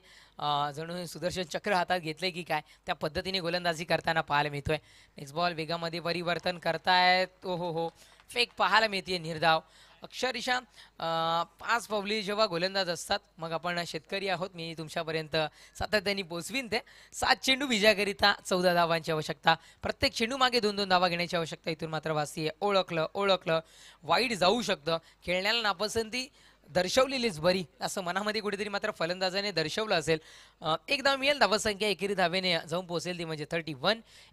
जणू सुदर्शन चक्र हातात घेतले की काय त्या पद्धतीने गोलंदाजी करताना पाहायला मिळतोय. नेक्स्ट बॉल वेगामध्ये परिवर्तन करतायत. हो फेक पाहायला मिळते निर्धाव. अक्षरशः 5 पावली जेव्हा गोलंदाज असतात मग आपण शेतकरी आहोत. मी तुमच्यापर्यंत सातत्याने पोहोचवीन ते. 7 चेंडू विजयाकरिता 14 धावांची आवश्यकता. प्रत्येक चेंडू मागे 2-2 धावा घेण्याची आवश्यकता इथून मात्र भासतीये. ओळखलं वाईट जाऊ शकतं. खेळण्याला नापसंती दर्शवलेलीच बरी असं मनामध्ये कुठेतरी मात्र फलंदाजाने दर्शवलं असेल. एक धाव मिळेल. धावसंख्या एकेरी धावेने जाऊन पोहोचेल ती म्हणजे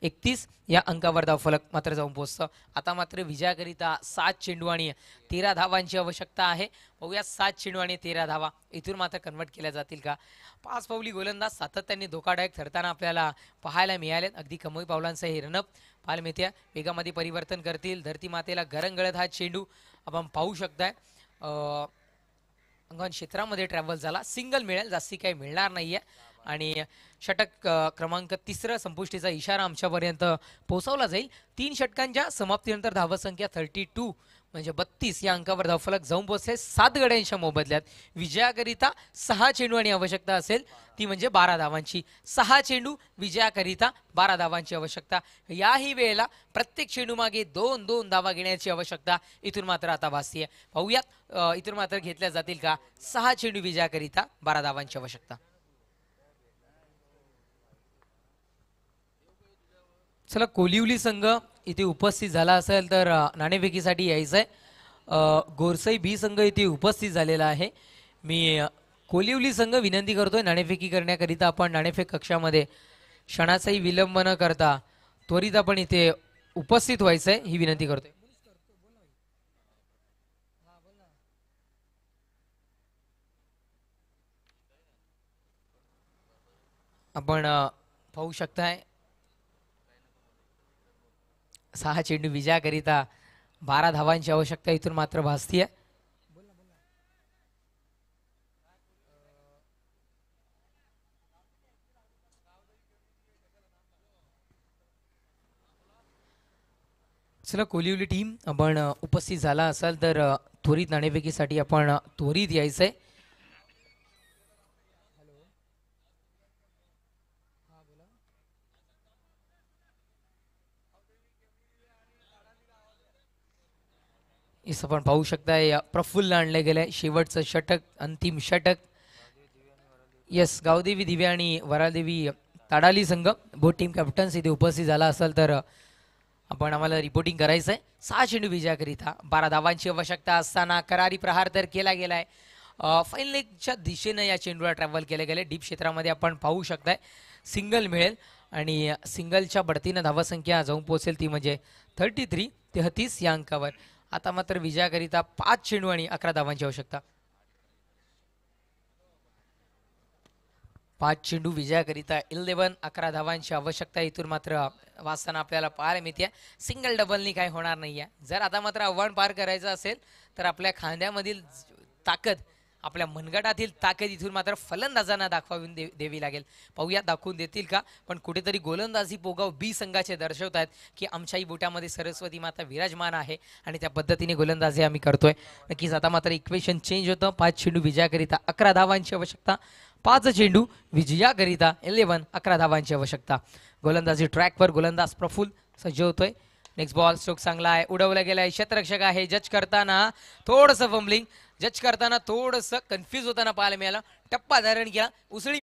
31 या अंकावर धावफलक मात्र जाऊन पोहोचतं. आता मात्र विजयाकरिता 7 चेंडू आणि 13 धावांची आवश्यकता आहे. पाहूया 7 चेंडू आणि 13 धावा इथून मात्र कन्वर्ट केल्या जातील का. 5 पावली गोलंदाज सातत्याने धोकादायक ठरताना आपल्याला पाहायला मिळालेत. अगदी कमी पावलांचं हे रनअप पाहायला मिळते. वेगामध्ये परिवर्तन करतील. धरती मातेला गरंगळत हा चेंडू आपण पाहू शकताय. अंगण क्षेत्रामध्ये ट्रॅव्हल झाला. सिंगल मिळेल. जास्ती काही मिळणार नाहीये. आणि षटक क्रमांक 3 संपुष्टीचा इशारा आमच्यापर्यंत पोहोचवला जाईल. 3 षटकांच्या समाप्तीनंतर धावसंख्या 32 म्हणजे 32 या अंकावर धावफलक जाऊन पोहोचले. 7 गड्यांच्या मोबदल्यात विजयाकरिता 6 चेंडू आणि आवश्यकता असेल ती म्हणजे 12 धावांची. 6 चेंडू विजयाकरिता 12 धावांची आवश्यकता. याही वेळेला प्रत्येक चेंडू मागे 2-2 धावा घेण्याची आवश्यकता इथून मात्र आता भासतीये. पाहूयात इथून मात्र घेतल्या जातील का. 6 चेंडू विजयाकरिता 12 धावांची आवश्यकता. चला कोलिवली संघ इथे उपस्थित झाला असेल तर नाणेफेकीसाठी यायचंय. गोरसई बी संघ इथे उपस्थित झालेला आहे. मी कोलिवली संघ विनंती करतोय नाणेफेकी करण्याकरिता आपण नाणेफेक कक्षामध्ये क्षणाचाही विलंब न करता त्वरित आपण इथे उपस्थित व्हायचंय ही विनंती करतोय. आपण पाहू शकताय 6 चेंडू विजयाकरिता 12 धावांची आवश्यकता इथून मात्र भासतीये. चला कोलिवली टीम आपण उपस्थित झाला असाल तर त्वरित नाणेफेकीसाठी आपण त्वरित यायचंय. इस आपण पाहू शकताय प्रफुल्ल आणले गेले. शेवटचं षटक अंतिम षटक. येस गावदेवी दिवे आणि वरादेवी ताडाली संघ बोथ टीम कॅप्टन्स इथे उपस्थित झाला असेल तर आपण आम्हाला रिपोर्टिंग करायचं आहे. 6 चेंडू विजयाकरिता 12 धावांची आवश्यकता असताना करारी प्रहार तर केला गेलाय. फाईन लेगच्या दिशेनं या चेंडूला ट्रॅव्हल केले गेले. डीप क्षेत्रामध्ये आपण पाहू शकताय सिंगल मिळेल आणि सिंगलच्या बढतीनं धावसंख्या जाऊन पोहोचेल ती म्हणजे 33 या अंकावर. आता मात्र विजयाकरिता 5 चेंडू आणि 11 धावांची आवश्यकता. 5 चेंडू विजयाकरिता 11 धावांची आवश्यकता इथून मात्र वाचताना आपल्याला पाहायला मिळते. सिंगल डबलनी काही होणार नाहीये. जर आता मात्र आव्हान पार करायचं असेल तर आपल्या खांद्यामधील ताकद आपल्या मनगटातील ताकद इथून मात्र फलंदाजांना दाखवून द्यावी लागेल. पाहूया दाखवून देतील का. पण कुठेतरी गोलंदाजी पोगाव बी संघाचे दर्शवत आहेत की आमच्याही बोटामध्ये सरस्वती माता विराजमान आहे आणि त्या पद्धतीने गोलंदाजी आम्ही करतोय. नक्कीच आता मात्र इक्वेशन चेंज होतं. 5 चेंडू विजयाकरिता 11 धावांची आवश्यकता. 5 चेंडू विजयाकरिता 11 धावांची आवश्यकता. गोलंदाजी ट्रॅकवर गोलंदाज प्रफुल्ल सज्ज होतोय. नेक्स्ट बॉल स्ट्रोक चांगला आहे. उडवला गेलाय. क्षेत्ररक्षक आहे. जज करताना थोडंसं फंबलिंग. जज करताना थोडंसं कन्फ्यूज होताना पाहायला मिळालं. टप्पा धारण केला. उसळी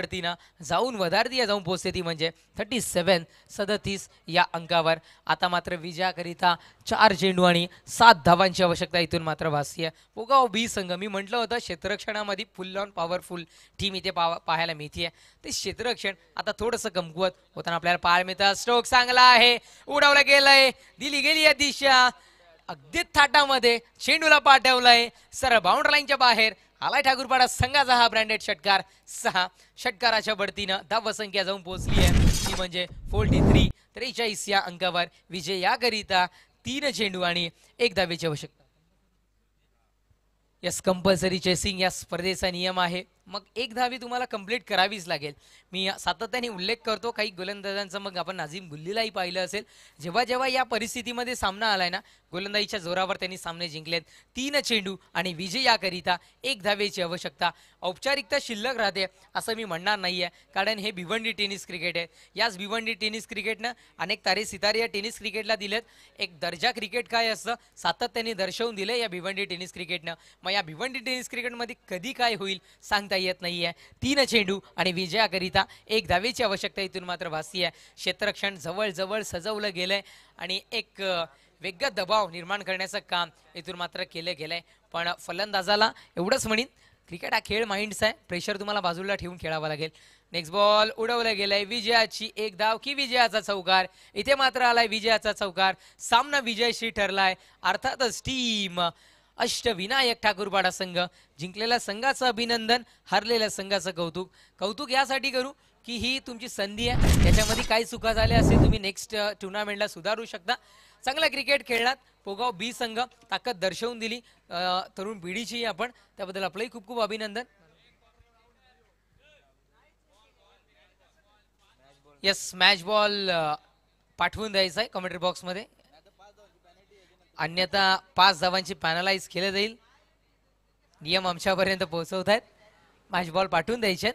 वरतीनं जाऊन वधारती जाऊन पोहोचते ती म्हणजे 37 या अंकावर. आता मात्र विजयाकरिता 4 चेंडू आणि 7 धावांची आवश्यकता इथून मात्र भासते. पोगाव बी संघ, मी म्हटलं होतं क्षेत्ररक्षणामध्ये फुल ऑन पॉवरफुल टीम इथे पाहायला मिळते. ते क्षेत्ररक्षण आता थोडंसं कमकुवत होताना आपल्याला पाहायला मिळतं. स्ट्रोक चांगला आहे, उडवलं गेलंय, दिली गेली या दिशा अगदी थाटामध्ये चेंडूला पाठवलंय सर बाउंड्री लाईनच्या बाहेर आलाय ठाकूरपाडा संघाचा हा ब्रँडेड षटकार. 6 षटकाराच्या बढतीनं धावसंख्या जाऊन पोहोचली आहे ती म्हणजे 43 या अंकावर. विजय याकरिता 3 चेंडू आणि 1 धावेची आवश्यकता. यस, कंपल्सरी चेसिंग या स्पर्धेचा नियम आहे. मग 1 धावी तुम्हाला कंप्लीट करावीच लागेल. मी सातत्याने उल्लेख करतो काही गोलंदाजांचा, मग आपण नाझीम गुल्लीलाही पाहिलं असेल, जेव्हा जेव्हा या परिस्थितीमध्ये सामना आलाय ना, गोलंदाजीच्या जोरावर त्यांनी सामने जिंकलेत. 3 चेंडू आणि विजय याकरिता 1 धावेची आवश्यकता. औपचारिकता शिल्लक राहते असं मी म्हणणार नाहीये, कारण हे भिवंडी टेनिस क्रिकेट आहे. याच भिवंडी टेनिस क्रिकेटनं अनेक तारे सितारे या टेनिस क्रिकेटला दिलेत. एक दर्जा क्रिकेट काय असतं सातत्याने दर्शवून दिले या भिवंडी टेनिस क्रिकेटनं. मग या भिवंडी टेनिस क्रिकेटमध्ये कधी काय होईल सांगता येत नाहीये. 3 चेंडू आणि विजयाकरिता 1 धावेची आवश्यकता इथून मात्र भासती आहे. क्षेत्ररक्षण जवळ सजवलं गेलंय आणि एक वेगळा दबाव निर्माण करण्याचं काम इथून मात्र केलं गेलंय. पण फलंदाजाला एवढंच म्हणीन, क्रिकेट हा खेळ माइंडचा आहे, प्रेशर तुम्हाला बाजूला ठेवून खेळावा लागेल. नेक्स्ट बॉल उडवलं गेलंय, विजयाची 1 धाव की विजयाचा चौकार. इथे मात्र आलाय विजयाचा चौकार. सामना विजयश्री ठरलाय. अर्थातच टीम अष्टविनायक ठाकूरपाडा संघ जिंकलेल्या संघाचं अभिनंदन, हरलेल्या संघाचं कौतुक. कौतुक यासाठी करू की ही तुमची संधी आहे, याच्यामध्ये काही चुका झाल्या असेल तुम्ही नेक्स्ट टुर्नामेंटला सुधारू शकता. चांगला क्रिकेट खेळलात. पोगाव बी संघ ताकद दर्शवून दिली तरुण पिढीची आपण, त्याबद्दल आपलंही खूप खूप अभिनंदन. यस, मॅच बॉल पाठवून द्यायचा आहे कमेंट्री बॉक्समध्ये, अन्यथा 5 धावांची पॅनलाइज केलं जाईल. नियम आमच्यापर्यंत पोहोचवत आहेत. मॅच बॉल पाठवून द्यायचे.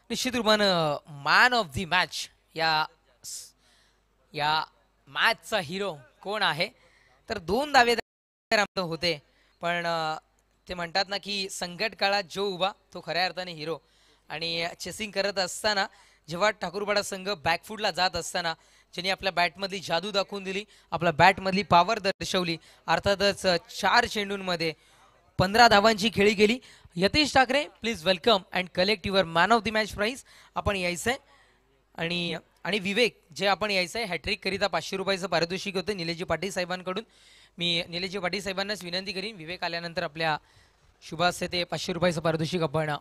निश्चित रूपानं मॅन ऑफ द मॅच या मॅचचा हिरो कोण आहे तर 2 दावेदार होते, पण ते म्हणतात ना की संकट काळात जो उभा तो खऱ्या अर्थाने हिरो. आणि चेसिंग करत असताना जेव्हा ठाकूरपाडा संघ बॅकफूटला जात असताना ज्यांनी आपल्या बॅटमधली जादू दाखवून दिली, आपल्या बॅटमधली पॉवर दर्शवली. अर्थातच 4 चेंडूंमध्ये 15 धावांची खेळी गेली. Yatish Thackeray, please welcome and collect your man of the match prize. आपण यायचंय आणि विवेक जे आपण यायचंय हॅट्रिक करिता 500 रुपयाचं पारितोषिक होतं निलेशजी पाटील साहेबांकडून. मी निलेशजी पाटील साहेबांनाच विनंती करीन विवेक आल्यानंतर आपल्या शुभास ते 500 रुपयाचं पारितोषिक आपण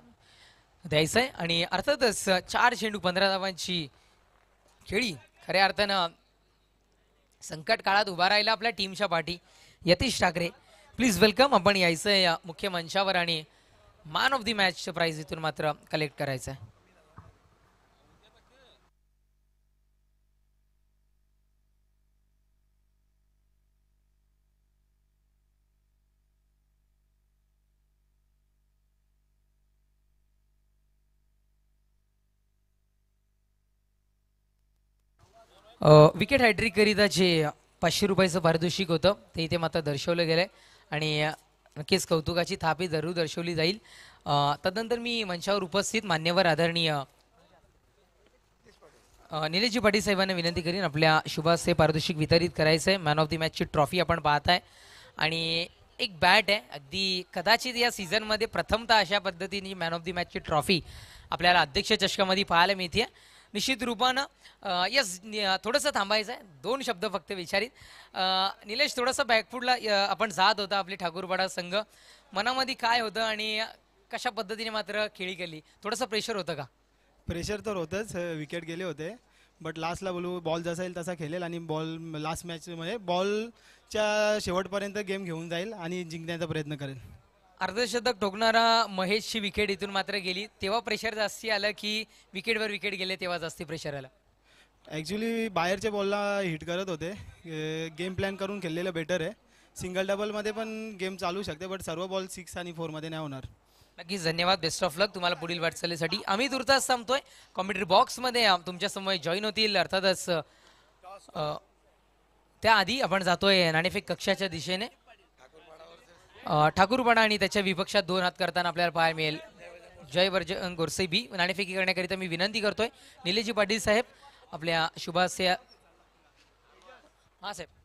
द्यायचं आहे. आणि अर्थातच 4 चेंडू 15 धावांची खेळी खऱ्या अर्थानं संकट काळात उभा राहिला आपल्या टीमच्या पाठी. Yatish Thackeray, please welcome. आपण यायचं या मुख्य मंचावर आणि मॅन ऑफ द मॅचचं प्राइज इथून मात्र कलेक्ट करायचं आहे. विकेट हॅट्रिक करिता जे 500 रुपयाचं पारितोषिक होतं ते इथे मात्र दर्शवलं गेलंय आणि नक्कीच कौतुकाची थाप ही जरूर दर्शवली जाईल. तदनंतर मी मंचावर उपस्थित मान्यवर आदरणीय निलेशजी पाटील साहेबांना विनंती करीन आपल्या शुभास हे पारितोषिक वितरित करायचं आहे. मॅन ऑफ द मॅचची ट्रॉफी आपण पाहताय आणि एक बॅट आहे. अगदी कदाचित या सीझनमध्ये प्रथमतः अशा पद्धतीने मॅन ऑफ द मॅचची ट्रॉफी आपल्याला अध्यक्ष चषकामध्ये पाहायला मिळते. निश्चित रूपानं यस, थोडंसं थांबायचं आहे. 2 शब्द फक्त विचारित. निलेश, थोडंसं बॅकफूटला आपण जात होता आपली ठाकूरपाडा संघ, मनामध्ये काय होतं आणि कशा पद्धतीने मात्र खेळी केली, थोडंसं प्रेशर होतं का? प्रेशर तर होतंच, विकेट गेले होते, बट लास्टला बोलू बॉल जसा येईल तसा खेळेल आणि बॉल लास्ट मॅचमध्ये बॉलच्या शेवटपर्यंत गेम घेऊन जाईल आणि जिंकण्याचा प्रयत्न करेल. अर्धशतक ठोकणारा महेशची विकेट इथून मात्र गेली, तेव्हा प्रेशर जास्ती आलं की विकेटवर विकेट गेले तेव्हा जास्ती प्रेशर आलं? ॲक्च्युली बाहेरच्या बॉलला हिट करत होते. गेम प्लॅन करून खेळलेलं बेटर आहे. सिंगल डबलमध्ये पण गेम चालू शकते, बट सर्व बॉल 6 आणि 4मध्ये नाही होणार. नक्कीच, धन्यवाद. बेस्ट ऑफ लक तुम्हाला पुढील वाटचालीसाठी. आम्ही तुर्तास थांबतोय. कॉमेंट्री बॉक्समध्ये तुमच्या समोर जॉईन होतील अर्थातच त्याआधी आपण जातोय नाणेफेक कक्षाच्या दिशेने. ठाकूरपणा आणि त्याच्या विपक्षात 2 हात करताना आपल्याला पाहायला मिळेल. जयवर्धन गोरसे बी. नाणेफेकी करण्याकरिता मी विनंती करतोय निलेशजी पाटील साहेब आपल्या शुभाशया. हा साहेब.